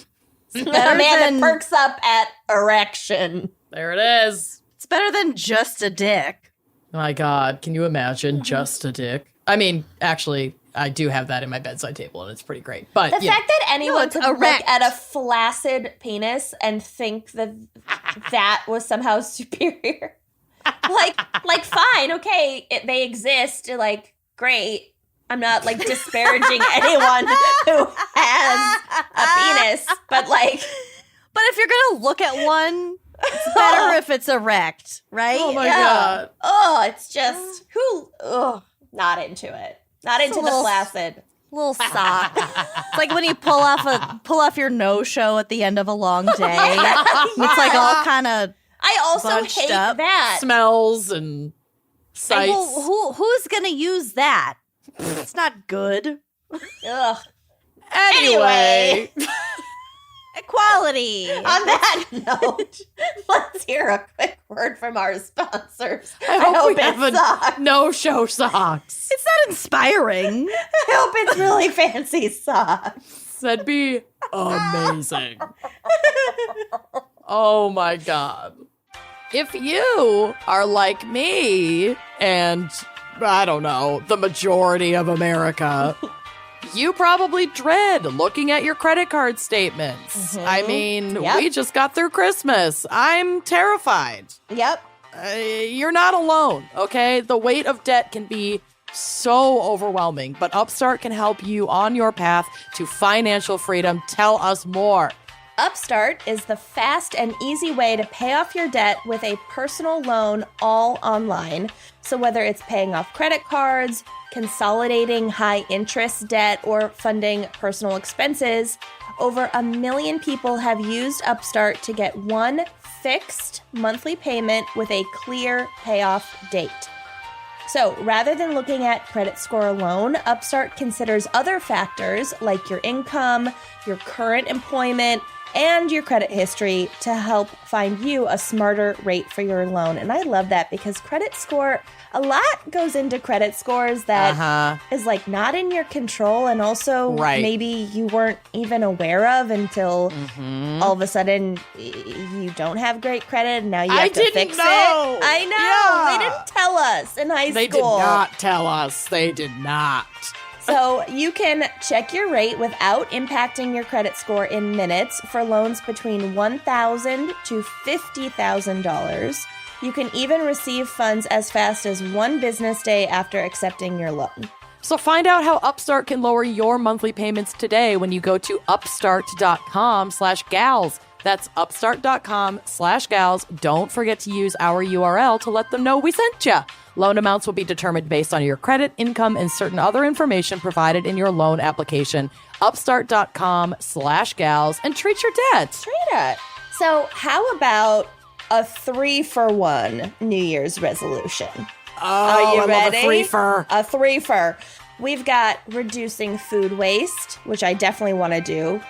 that perks up at erection. There it is. it's better than just a dick. My God, can you imagine just a dick? I mean, actually, I do have that in my bedside table, and it's pretty great. But The fact that anyone it's could look erect. at a flaccid penis and think that that was somehow superior. like fine, okay, they exist, like, great. I'm not, like, disparaging anyone who has a penis, but, like... But if you're going to look at one, it's better if it's erect, right? Oh, my God. Oh, it's just... not into it. Not into the little- flaccid. Little sock. It's like when you pull off your no-show at the end of a long day. It's like all kind of I also bunched hate up. that. Smells and sights. who's going to use that? It's not good. Ugh. Anyway. Equality. On that note, let's hear a quick word from our sponsors. I hope we it have sucks. no-show socks. It's not inspiring. I hope it's really fancy socks. That'd be amazing. Oh my God. If you are like me and, I don't know, the majority of America, you probably dread looking at your credit card statements. I mean, Yep. we just got through Christmas. I'm terrified. Yep. You're not alone, okay? The weight of debt can be so overwhelming, but Upstart can help you on your path to financial freedom. Tell us more. Upstart is the fast and easy way to pay off your debt with a personal loan all online. So whether it's paying off credit cards, consolidating high interest debt, or funding personal expenses, over 1 million people have used Upstart to get one fixed monthly payment with a clear payoff date. So rather than looking at credit score alone, Upstart considers other factors like your income, your current employment, and your credit history to help find you a smarter rate for your loan. And I love that because credit score, a lot goes into credit scores that is like not in your control, and also maybe you weren't even aware of until all of a sudden you don't have great credit and now you have to fix it. I know. Yeah. They didn't tell us in high school. They did not tell us. They did not. So you can check your rate without impacting your credit score in minutes for loans between $1,000 to $50,000. You can even receive funds as fast as 1 business day after accepting your loan. So find out how Upstart can lower your monthly payments today when you go to upstart.com/gals. That's upstart.com/gals. Don't forget to use our URL to let them know we sent you. Loan amounts will be determined based on your credit, income, and certain other information provided in your loan application. Upstart.com/gals, and treat your debt. Treat it. So how about a 3-for-1 New Year's resolution? Are you I ready? love a free-fer. A 3-for. We've got reducing food waste, which I definitely want to do.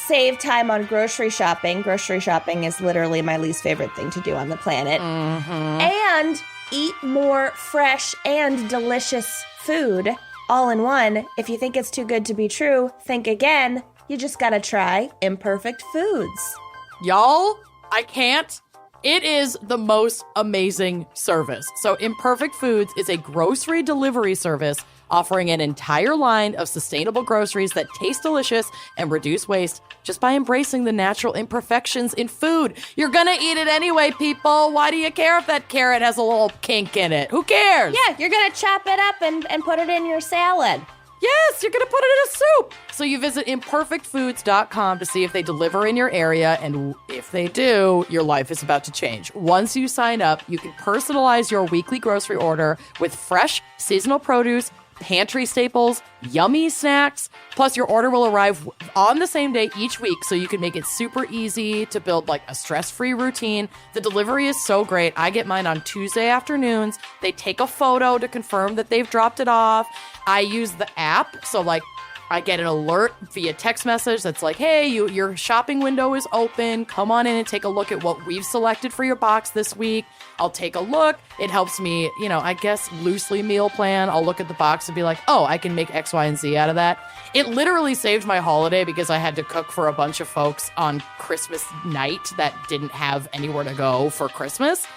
Save time on grocery shopping. Grocery shopping is literally my least favorite thing to do on the planet. And eat more fresh and delicious food all in one. If you think it's too good to be true, think again. You just gotta try Imperfect Foods. Y'all, I can't. It is the most amazing service. So Imperfect Foods is a grocery delivery service offering an entire line of sustainable groceries that taste delicious and reduce waste just by embracing the natural imperfections in food. You're gonna eat it anyway, people. Why do you care if that carrot has a little kink in it? Who cares? Yeah, you're gonna chop it up and put it in your salad. Yes, you're going to put it in a soup. So you visit imperfectfoods.com to see if they deliver in your area. And if they do, your life is about to change. Once you sign up, you can personalize your weekly grocery order with fresh, seasonal produce, pantry staples, yummy snacks. Plus, your order will arrive on the same day each week, so you can make it super easy to build like a stress-free routine. The delivery is so great. I get mine on Tuesday afternoons. They take a photo to confirm that they've dropped it off. I use the app, so like I get an alert via text message that's like, hey, your shopping window is open. Come on in and take a look at what we've selected for your box this week. I'll take a look. It helps me, I guess loosely meal plan. I'll look at the box and be like, oh, I can make X, Y, and Z out of that. It literally saved my holiday because I had to cook for a bunch of folks on Christmas night that didn't have anywhere to go for Christmas.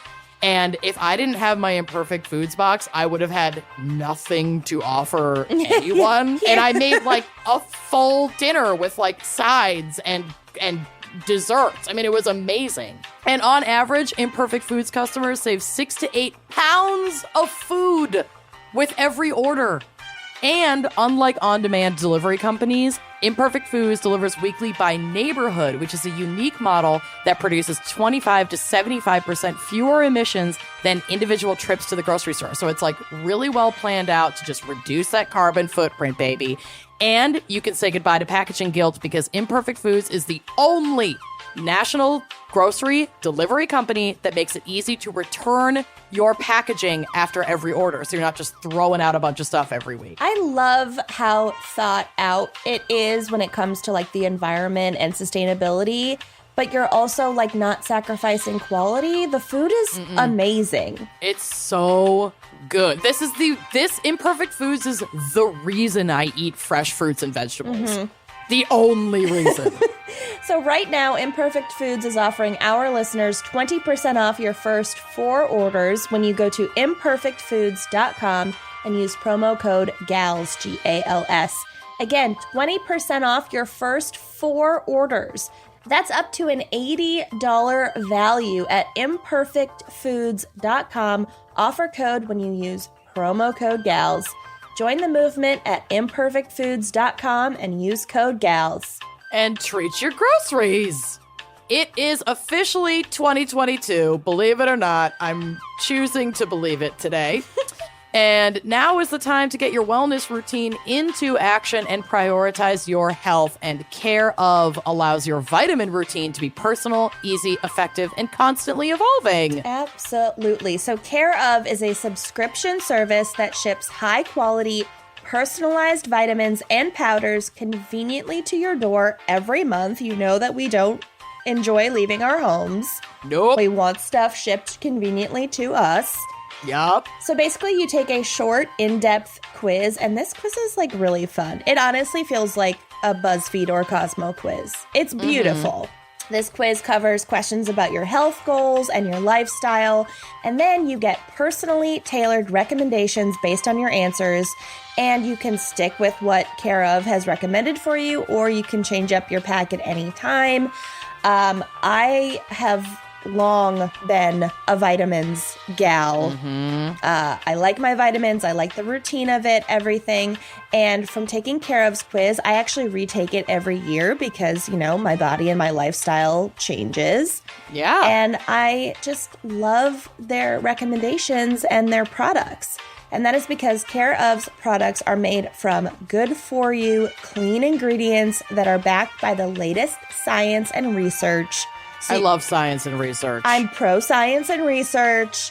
And if I didn't have my Imperfect Foods box, I would have had nothing to offer anyone. And I made like a full dinner with like sides and desserts. I mean, it was amazing. And on average, Imperfect Foods customers save 6 to 8 pounds of food with every order. And unlike on-demand delivery companies, Imperfect Foods delivers weekly by neighborhood, which is a unique model that produces 25 to 75% fewer emissions than individual trips to the grocery store. So it's like really well planned out to just reduce that carbon footprint, baby. And you can say goodbye to packaging guilt because Imperfect Foods is the only national grocery delivery company that makes it easy to return your packaging after every order. So you're not just throwing out a bunch of stuff every week. I love how thought out it is when it comes to like the environment and sustainability, but you're also like not sacrificing quality. The food is amazing. It's so good. This Imperfect Foods is the reason I eat fresh fruits and vegetables. The only reason. So right now, Imperfect Foods is offering our listeners 20% off your first 4 orders when you go to imperfectfoods.com and use promo code GALS, G-A-L-S. Again, 20% off your first 4 orders. That's up to an $80 value at imperfectfoods.com. Offer code when you use promo code GALS. Join the movement at imperfectfoods.com and use code GALS. And treat your groceries. It is officially 2022. Believe it or not, I'm choosing to believe it today. And now is the time to get your wellness routine into action and prioritize your health. And Care of allows your vitamin routine to be personal, easy, effective, and constantly evolving. Absolutely. So Care of is a subscription service that ships high-quality, personalized vitamins and powders conveniently to your door every month. You know that we don't enjoy leaving our homes. Nope. We want stuff shipped conveniently to us. Yup. So basically you take a short, in-depth quiz, and this quiz is like really fun. It honestly feels like a BuzzFeed or Cosmo quiz. It's beautiful. This quiz covers questions about your health goals and your lifestyle, and then you get personally tailored recommendations based on your answers, and you can stick with what Care of has recommended for you, or you can change up your pack at any time. I have long been a vitamins gal. I like my vitamins. I like the routine of it, everything. And from taking Care of's quiz, I actually retake it every year because, my body and my lifestyle changes. Yeah. And I just love their recommendations and their products. And that is because Care of's products are made from good-for-you, clean ingredients that are backed by the latest science and research. I love science and research. I'm pro science and research,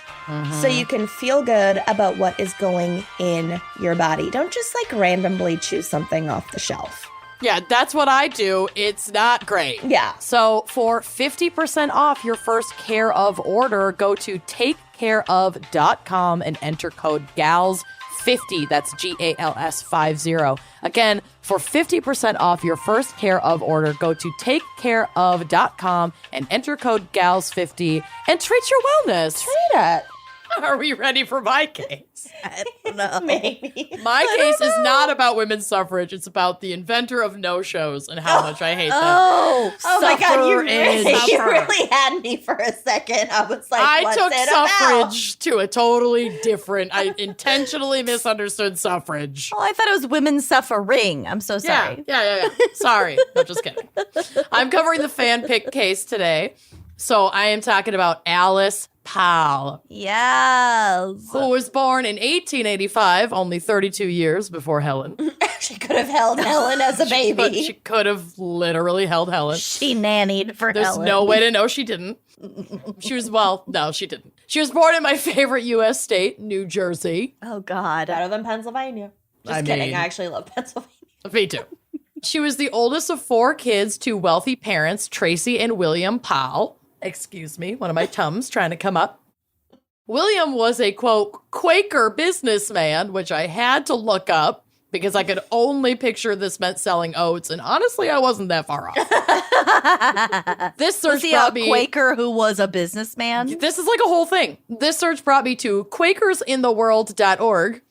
so you can feel good about what is going in your body. Don't just randomly choose something off the shelf. Yeah, that's what I do. It's not great. Yeah. So for 50% off your first Care of order, go to takecareof.com and enter code GALS50. That's GALS50. Again, for 50% off your first Care of order, go to takecareof.com and enter code GALS50 and treat your wellness. Treat it. Are we ready for my case? I don't know. Maybe. My case is not about women's suffrage. It's about the inventor of no-shows and how much I hate them. Oh my God, you Suffer. really had me for a second. I was like, I what's took it suffrage to a totally different, I intentionally misunderstood suffrage. Oh, I thought it was women suffering. I'm so sorry. Yeah. Sorry. No, just kidding. I'm covering the fan pick case today. So I am talking about Alice Powell, Yes. who was born in 1885, only 32 years before Helen. She could have held Helen as a baby. She could have literally held Helen. She nannied for There's Helen. no way to know she didn't. No, she didn't. She was born in my favorite U.S. state, New Jersey. Oh, God. Better than Pennsylvania. Just kidding. I actually love Pennsylvania. Me too. She was the oldest of 4 kids to wealthy parents, Tracy and William Powell. Excuse me, one of my Tums trying to come up. William was a, quote, Quaker businessman, which I had to look up because I could only picture this meant selling oats, and honestly, I wasn't that far off. This search Was he brought a me... Quaker who was a businessman? This is like a whole thing. This search brought me to quakersintheworld.org,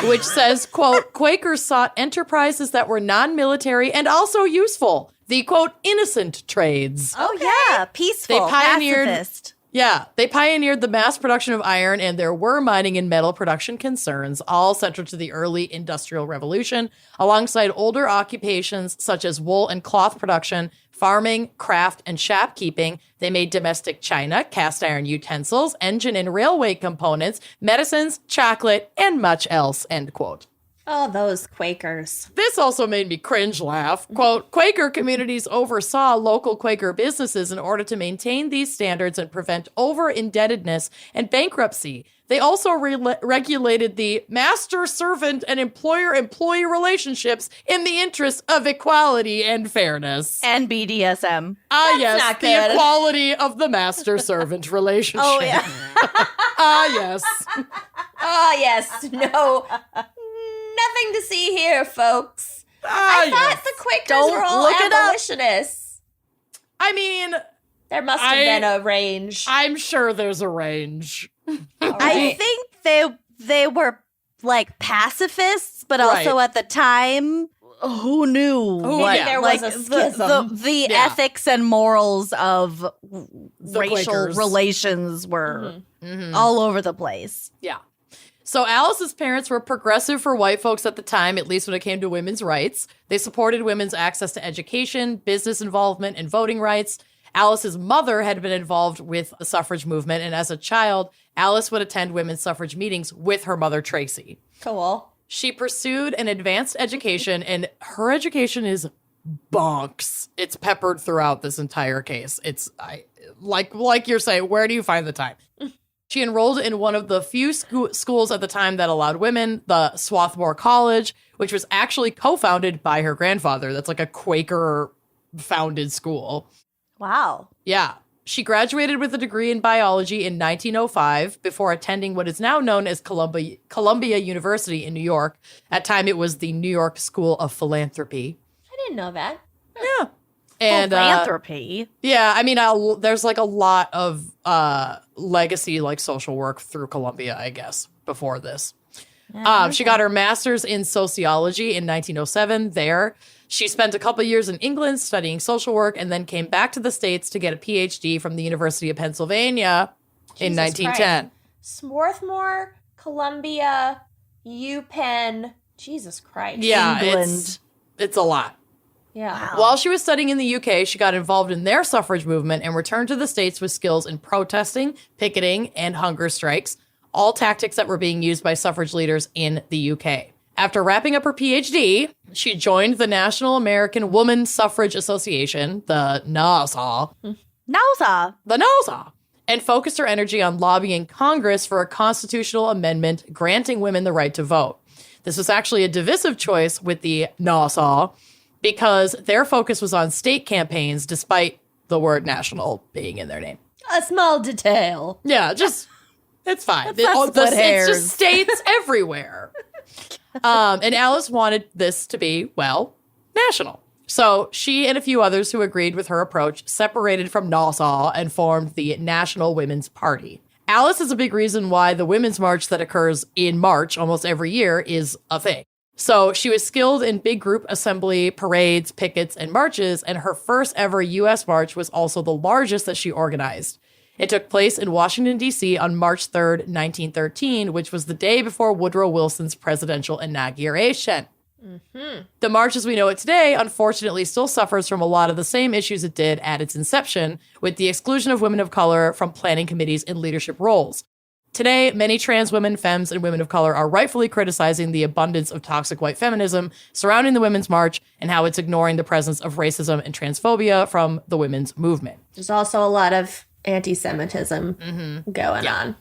which says, quote, Quakers sought enterprises that were non-military and also useful. The, quote, innocent trades. Oh, yeah. Peaceful. They pioneered- Pacifist. Yeah, they pioneered the mass production of iron, and there were mining and metal production concerns, all central to the early Industrial Revolution, alongside older occupations such as wool and cloth production, farming, craft, and shopkeeping. They made domestic china, cast iron utensils, engine and railway components, medicines, chocolate, and much else, end quote. Oh, those Quakers. This also made me cringe laugh. Quote, Quaker communities oversaw local Quaker businesses in order to maintain these standards and prevent over-indebtedness and bankruptcy. They also regulated the master-servant and employer-employee relationships in the interest of equality and fairness. And BDSM. Yes, not the good. equality of the master-servant relationship. Oh, yeah. Yes. Oh, yes. No. Nothing to see here, folks. I thought the Quakers Don't were all look it up. abolitionists. I mean, There must have been a range. I'm sure there's a range. All I right. think they were like pacifists, but also at the time, who knew? yeah. There like was a schism. the Yeah. ethics and morals of The racial Quakers. relations were all over the place. Yeah. So Alice's parents were progressive for white folks at the time, at least when it came to women's rights. They supported women's access to education, business involvement, and voting rights. Alice's mother had been involved with the suffrage movement, and as a child, Alice would attend women's suffrage meetings with her mother, Tracy. Cool. She pursued an advanced education, and her education is bonks. It's peppered throughout this entire case. Like you're saying, where do you find the time? She enrolled in one of the few schools at the time that allowed women, the Swarthmore College, which was actually co-founded by her grandfather. That's like a Quaker-founded school. Wow. Yeah. She graduated with a degree in biology in 1905 before attending what is now known as Columbia University in New York. At time, it was the New York School of Philanthropy. I didn't know that. Yeah. And Philanthropy. yeah, I mean, there's like a lot of legacy, like social work through Columbia, I guess, before this. She got her master's in sociology in 1907 there. She spent a couple years in England studying social work and then came back to the States to get a PhD from the University of Pennsylvania in Jesus 1910. Swarthmore, Columbia, UPenn. Jesus Christ. Yeah, England. it's a lot. Yeah. While she was studying in the UK, she got involved in their suffrage movement and returned to the States with skills in protesting, picketing, and hunger strikes, all tactics that were being used by suffrage leaders in the UK. After wrapping up her PhD, she joined the National American Woman Suffrage Association, the NASA, and focused her energy on lobbying Congress for a constitutional amendment granting women the right to vote. This was actually a divisive choice with the NASA because their focus was on state campaigns despite the word national being in their name. A small detail. Yeah, just, it's fine. not split hairs. It's just states everywhere. And Alice wanted this to be, well, national. So she and a few others who agreed with her approach separated from Nassau and formed the National Women's Party. Alice is a big reason why the Women's March that occurs in March almost every year is a thing. So she was skilled in big group assembly, parades, pickets, and marches, and her first ever U.S. march was also the largest that she organized. It took place in Washington, D.C. on March 3rd, 1913, which was the day before Woodrow Wilson's presidential inauguration. The march as we know it today, unfortunately, still suffers from a lot of the same issues it did at its inception, with the exclusion of women of color from planning committees and leadership roles. Today, many trans women, femmes, and women of color are rightfully criticizing the abundance of toxic white feminism surrounding the Women's March and how it's ignoring the presence of racism and transphobia from the women's movement. There's also a lot of anti-Semitism going on.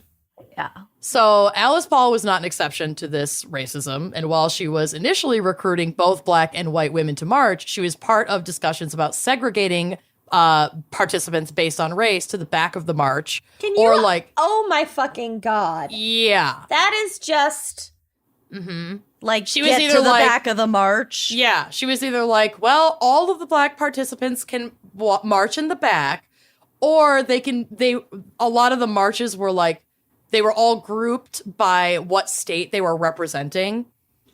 Yeah. So Alice Paul was not an exception to this racism, and while she was initially recruiting both black and white women to march, she was part of discussions about segregating participants based on race to the back of the march. Can you? Oh my fucking God. Yeah. That is just. Like, She was get either to the like- back of the march. Yeah. She was either like, well, all of the black participants can march in the back, or a lot of the marches were like, they were all grouped by what state they were representing.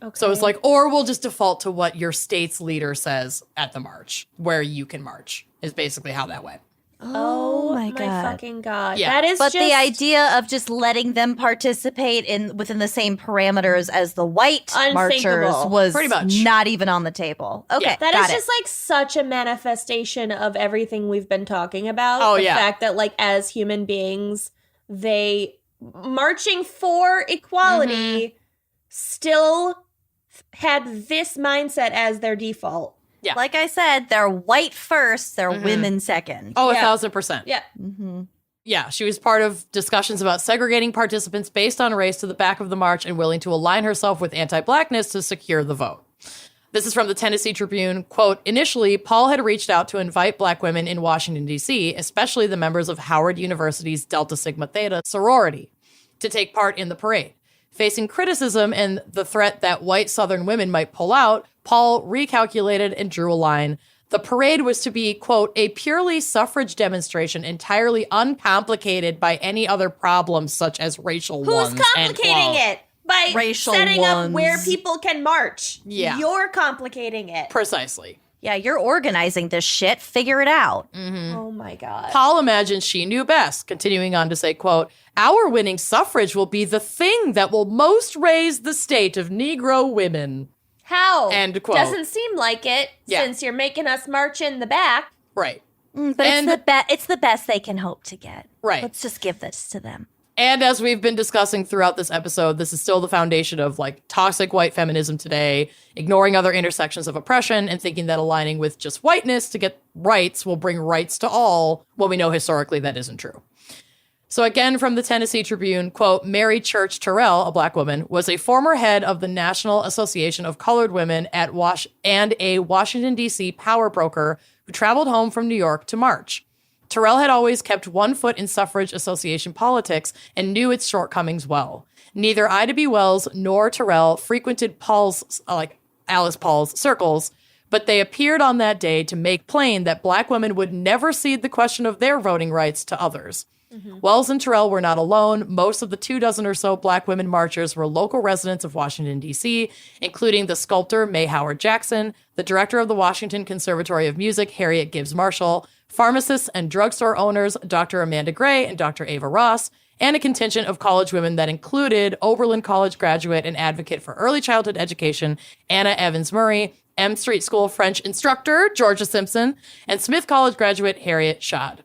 Okay. So it's like, or we'll just default to what your state's leader says at the march, where you can march, is basically how that went. Oh my God. fucking God. Yeah. That is But just. the idea of just letting them participate within the same parameters as the white marchers Unthinkable. was Pretty much. not even on the table. Okay, Yeah. That got is it. just like such a manifestation of everything we've been talking about. Oh, the yeah. fact that like as human beings, they marching for equality still had this mindset as their default. Yeah. Like I said, they're white first, they're women second. Oh, Yeah. 1,000%. Yeah. Yeah, she was part of discussions about segregating participants based on race to the back of the march and willing to align herself with anti-blackness to secure the vote. This is from the Tennessee Tribune. Quote, initially, Paul had reached out to invite black women in Washington, D.C., especially the members of Howard University's Delta Sigma Theta sorority, to take part in the parade. Facing criticism and the threat that white Southern women might pull out, Paul recalculated and drew a line. The parade was to be, quote, a purely suffrage demonstration entirely uncomplicated by any other problems such as racial Who's ones. end complicating quote. it? By Racial setting up ones. where people can march. Yeah. You're complicating it. Precisely. Yeah, you're organizing this shit. Figure it out. Oh my God. Paul imagined she knew best, continuing on to say, quote, our winning suffrage will be the thing that will most raise the state of Negro women. How? End quote. Doesn't seem like it Yeah. since you're making us march in the back. Right. But And- it's the best they can hope to get. Right. Let's just give this to them. And as we've been discussing throughout this episode, this is still the foundation of like toxic white feminism today, ignoring other intersections of oppression and thinking that aligning with just whiteness to get rights will bring rights to all, when we know historically that isn't true. So again, from the Tennessee Tribune, quote, Mary Church Terrell, a black woman, was a former head of the National Association of Colored Women and a Washington, D.C. power broker who traveled home from New York to march. Terrell had always kept one foot in suffrage association politics and knew its shortcomings well. Neither Ida B. Wells nor Terrell frequented Alice Paul's circles, but they appeared on that day to make plain that black women would never cede the question of their voting rights to others. Wells and Terrell were not alone. Most of the 24 or so black women marchers were local residents of Washington, D.C., including the sculptor May Howard Jackson, the director of the Washington Conservatory of Music, Harriet Gibbs Marshall, pharmacists and drugstore owners, Dr. Amanda Gray and Dr. Ava Ross, and a contingent of college women that included Oberlin College graduate and advocate for early childhood education, Anna Evans Murray, M Street School French instructor, Georgia Simpson, and Smith College graduate, Harriet Schad.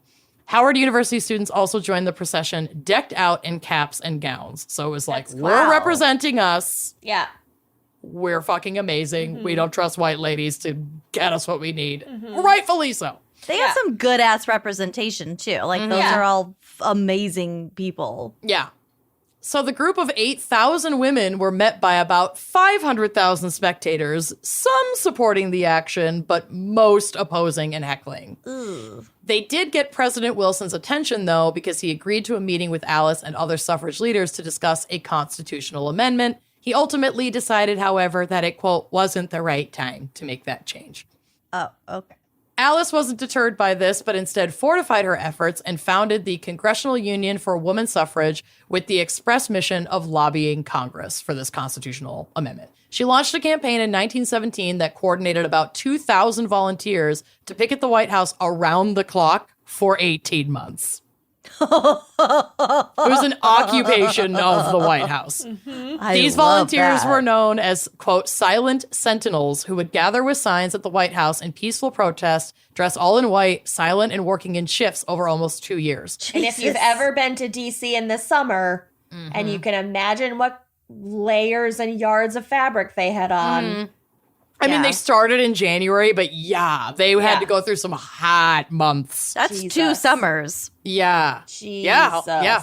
Howard University students also joined the procession decked out in caps and gowns. So it was like, we're representing us. Yeah. We're fucking amazing. We don't trust white ladies to get us what we need. Rightfully so. They have some good ass representation too. Like those Yeah. are all amazing people. Yeah. So the group of 8,000 women were met by about 500,000 spectators, some supporting the action, but most opposing and heckling. They did get President Wilson's attention, though, because he agreed to a meeting with Alice and other suffrage leaders to discuss a constitutional amendment. He ultimately decided, however, that it, quote, wasn't the right time to make that change. Oh, okay. Alice wasn't deterred by this, but instead fortified her efforts and founded the Congressional Union for Women's Suffrage with the express mission of lobbying Congress for this constitutional amendment. She launched a campaign in 1917 that coordinated about 2,000 volunteers to picket the White House around the clock for 18 months. It was an occupation of the White House. These love volunteers that. were known as, quote, silent sentinels who would gather with signs at the White House in peaceful protest, dress all in white, silent, and working in shifts over almost 2 years. And if you've ever been to DC in the summer, and you can imagine what layers and yards of fabric they had on. I mean, Yeah. they started in January, but yeah, they had to go through some hot months. That's Jesus. 2 summers. Yeah. Jesus. Yeah.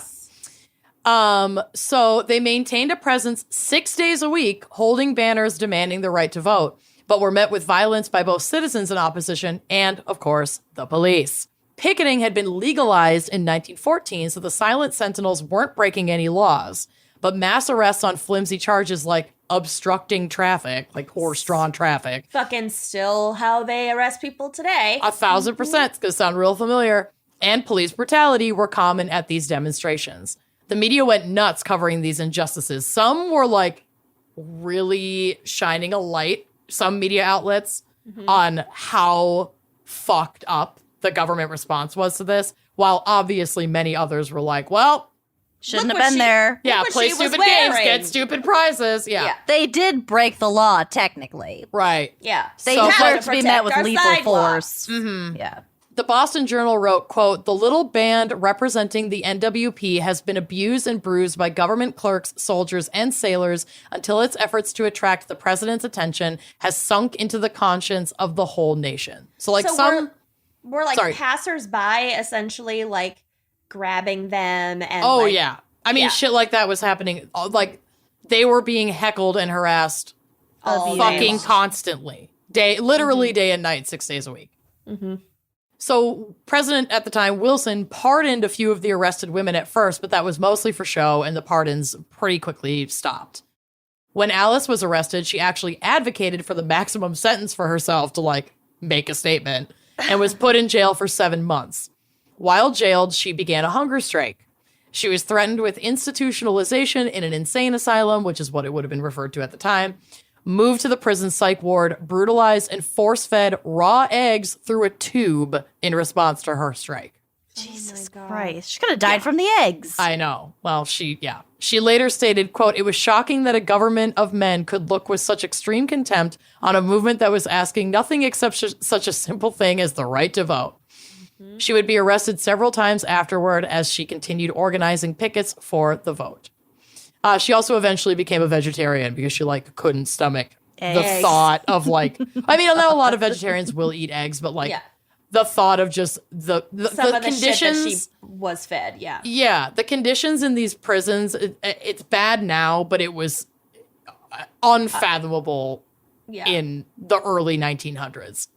So they maintained a presence 6 days a week, holding banners demanding the right to vote, but were met with violence by both citizens in opposition and, of course, the police. Picketing had been legalized in 1914, so the silent sentinels weren't breaking any laws, but mass arrests on flimsy charges like obstructing traffic, like horse-drawn traffic, Fucking still how they arrest people today. 1,000%, it's going to sound real familiar, and police brutality were common at these demonstrations. The media went nuts covering these injustices. Some were like really shining a light, some media outlets, on how fucked up the government response was to this, while obviously many others were like, well, Shouldn't Look have what been she- there. yeah, what play she was stupid games, wearing. get stupid prizes. Yeah, Yeah. They did break the law, technically. right. Yeah. They So- deserve to to be protect met with our lethal sidewalks. force. Yeah. The Boston Journal wrote, quote, the little band representing the NWP has been abused and bruised by government clerks, soldiers, and sailors until its efforts to attract the president's attention has sunk into the conscience of the whole nation. So like So some... we're like Sorry. passersby essentially like grabbing them and Oh, like, yeah. I mean, yeah. shit like that was happening. Like, they were being heckled and harassed all fucking day long. constantly. Literally day and night, 6 days a week. So President at the time, Wilson, pardoned a few of the arrested women at first, but that was mostly for show, and the pardons pretty quickly stopped. When Alice was arrested, she actually advocated for the maximum sentence for herself to, like, make a statement, and was put in jail for 7 months. While jailed, she began a hunger strike. She was threatened with institutionalization in an insane asylum, which is what it would have been referred to at the time, moved to the prison psych ward, brutalized, and force-fed raw eggs through a tube in response to her strike. Jesus Christ. She could have died from the eggs. I know. Well, She later stated, quote, it was shocking that a government of men could look with such extreme contempt on a movement that was asking nothing except such a simple thing as the right to vote. She would be arrested several times afterward as she continued organizing pickets for the vote. She also eventually became a vegetarian because she like couldn't stomach the Eggs. thought of like, I mean, I know a lot of vegetarians will eat eggs, but like Yeah. the thought of just the Some of the shit that conditions. she was fed, yeah. Yeah, the conditions in these prisons, it's bad now, but it was unfathomable Yeah. in the early 1900s.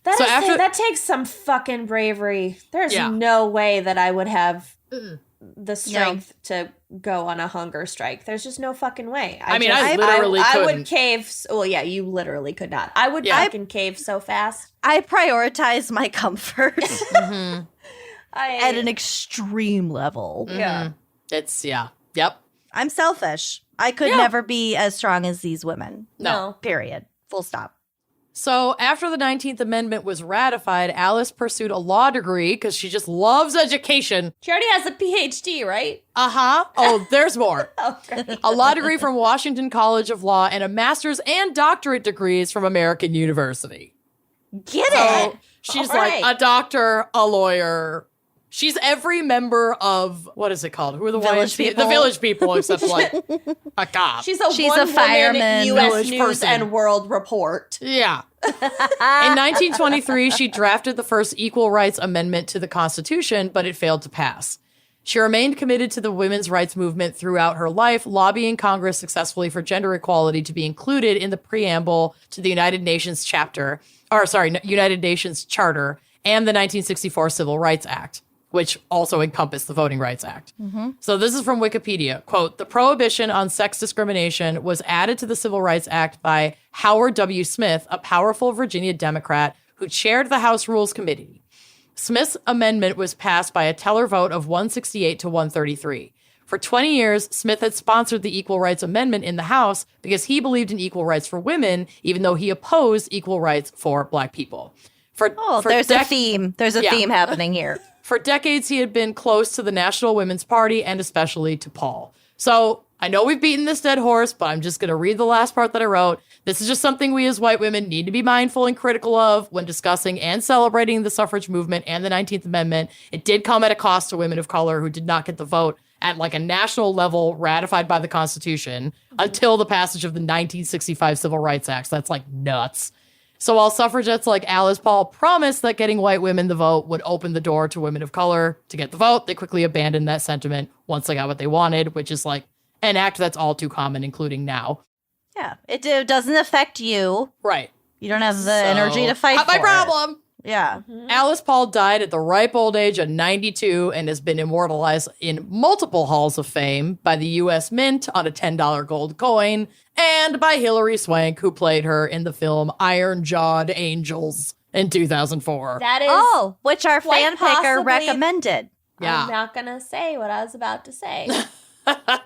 That, So is- after- that takes some fucking bravery. There's Yeah. no way that I would have the strength to go on a hunger strike. There's just no fucking way. I mean, I literally I would couldn't. cave. Well, yeah, you literally could not. I would Yeah. fucking cave so fast. I prioritize my comfort I, at an extreme level. yeah. It's, yeah. Yep. I'm selfish. I could Yeah. never be as strong as these women. No. Period. Full stop. So after the 19th Amendment was ratified, Alice pursued a law degree because she just loves education. She already has a PhD, right? Uh-huh. Oh, there's more. Oh, great. A law degree from Washington College of Law and a master's and doctorate degrees from American University. Get So it? she's All like right. a doctor, a lawyer. She's every member of, what is it called? Who are the Village YMCA? people. The village people, except like a cop. She's She's a one-woman fireman. U.S. Village News person. and World Report. Yeah. In 1923, she drafted the first Equal Rights Amendment to the Constitution, but it failed to pass. She remained committed to the women's rights movement throughout her life, lobbying Congress successfully for gender equality to be included in the preamble to the United Nations Charter and the 1964 Civil Rights Act, which also encompassed the Voting Rights Act. So this is from Wikipedia. Quote, the prohibition on sex discrimination was added to the Civil Rights Act by Howard W. Smith, a powerful Virginia Democrat who chaired the House Rules Committee. Smith's amendment was passed by a teller vote of 168 to 133. For 20 years, Smith had sponsored the Equal Rights Amendment in the House because he believed in equal rights for women, even though he opposed equal rights for Black people. Oh, there's a theme. There's a Yeah. theme happening here. For decades, he had been close to the National Women's Party and especially to Paul. So I know we've beaten this dead horse, but I'm just going to read the last part that I wrote. This is just something we as white women need to be mindful and critical of when discussing and celebrating the suffrage movement and the 19th Amendment. It did come at a cost to women of color who did not get the vote at like a national level ratified by the Constitution until the passage of the 1965 Civil Rights Act. So that's like nuts. So while suffragettes like Alice Paul promised that getting white women the vote would open the door to women of color to get the vote, they quickly abandoned that sentiment once they got what they wanted, which is like an act that's all too common, including now. Yeah, it doesn't affect you. Right. You don't have the energy to fight not my for problem. it. Yeah. Alice Paul died at the ripe old age of 92 and has been immortalized in multiple halls of fame by the U.S. Mint on a $10 gold coin and by Hilary Swank, who played her in the film Iron-Jawed Angels in 2004. That is which our fan picker possibly- recommended. Yeah. I'm not going to say what I was about to say.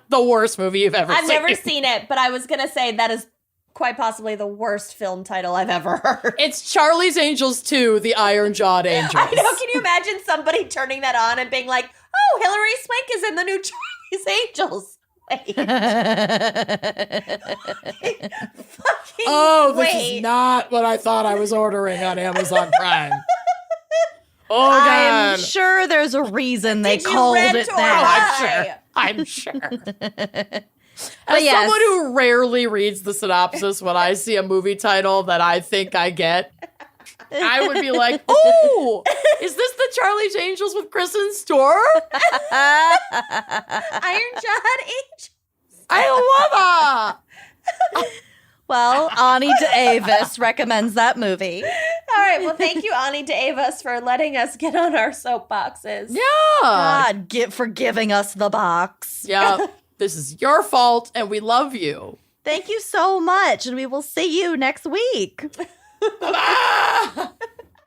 The worst movie you've ever seen. I've never seen it, but I was going to say that is quite possibly the worst film title I've ever heard. It's Charlie's Angels 2, The Iron-Jawed Angels. I know. Can you imagine somebody turning that on and being like, oh, Hilary Swank is in the new Charlie's Angels? Wait. Fucking This wait. is not what I thought I was ordering on Amazon Prime. Oh, I'm God. sure there's a reason they Did you called rent it or that. buy? I'm sure. But As yes. someone who rarely reads the synopsis when I see a movie title that I think I get, I would be like, oh, is this the Charlie's Angels with Kristen Stewart? Iron-Jawed Angels. I love her. Well, Ani Davis recommends that movie. All right. Well, thank you, Ani Davis, for letting us get on our soapboxes. Yeah. God, for giving us the box. Yeah. This is your fault, and we love you. Thank you so much, and we will see you next week.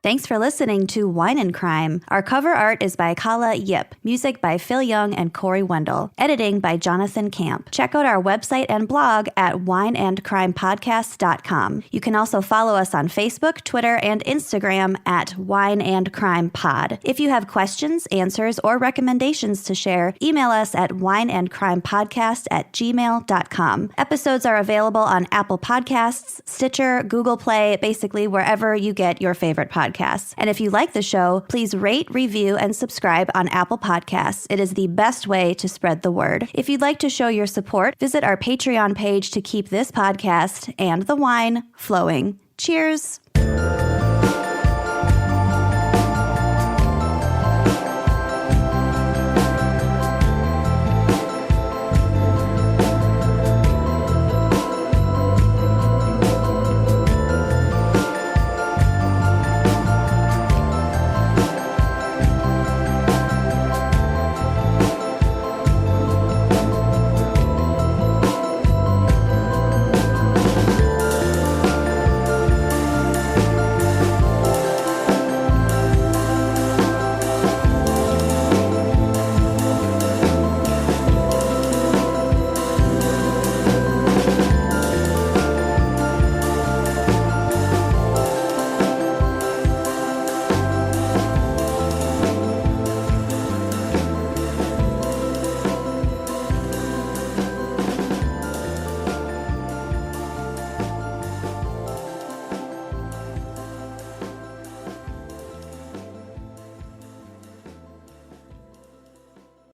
Thanks for listening to Wine and Crime. Our cover art is by Kala Yip, music by Phil Young and Corey Wendell, editing by Jonathan Camp. Check out our website and blog at wineandcrimepodcast.com. You can also follow us on Facebook, Twitter, and Instagram at Wine and Crime Pod. If you have questions, answers, or recommendations to share, email us at wineandcrimepodcast@gmail.com. Episodes are available on Apple Podcasts, Stitcher, Google Play, basically wherever you get your favorite podcasts. And if you like the show, please rate, review, and subscribe on Apple Podcasts. It is the best way to spread the word. If you'd like to show your support, visit our Patreon page to keep this podcast and the wine flowing. Cheers.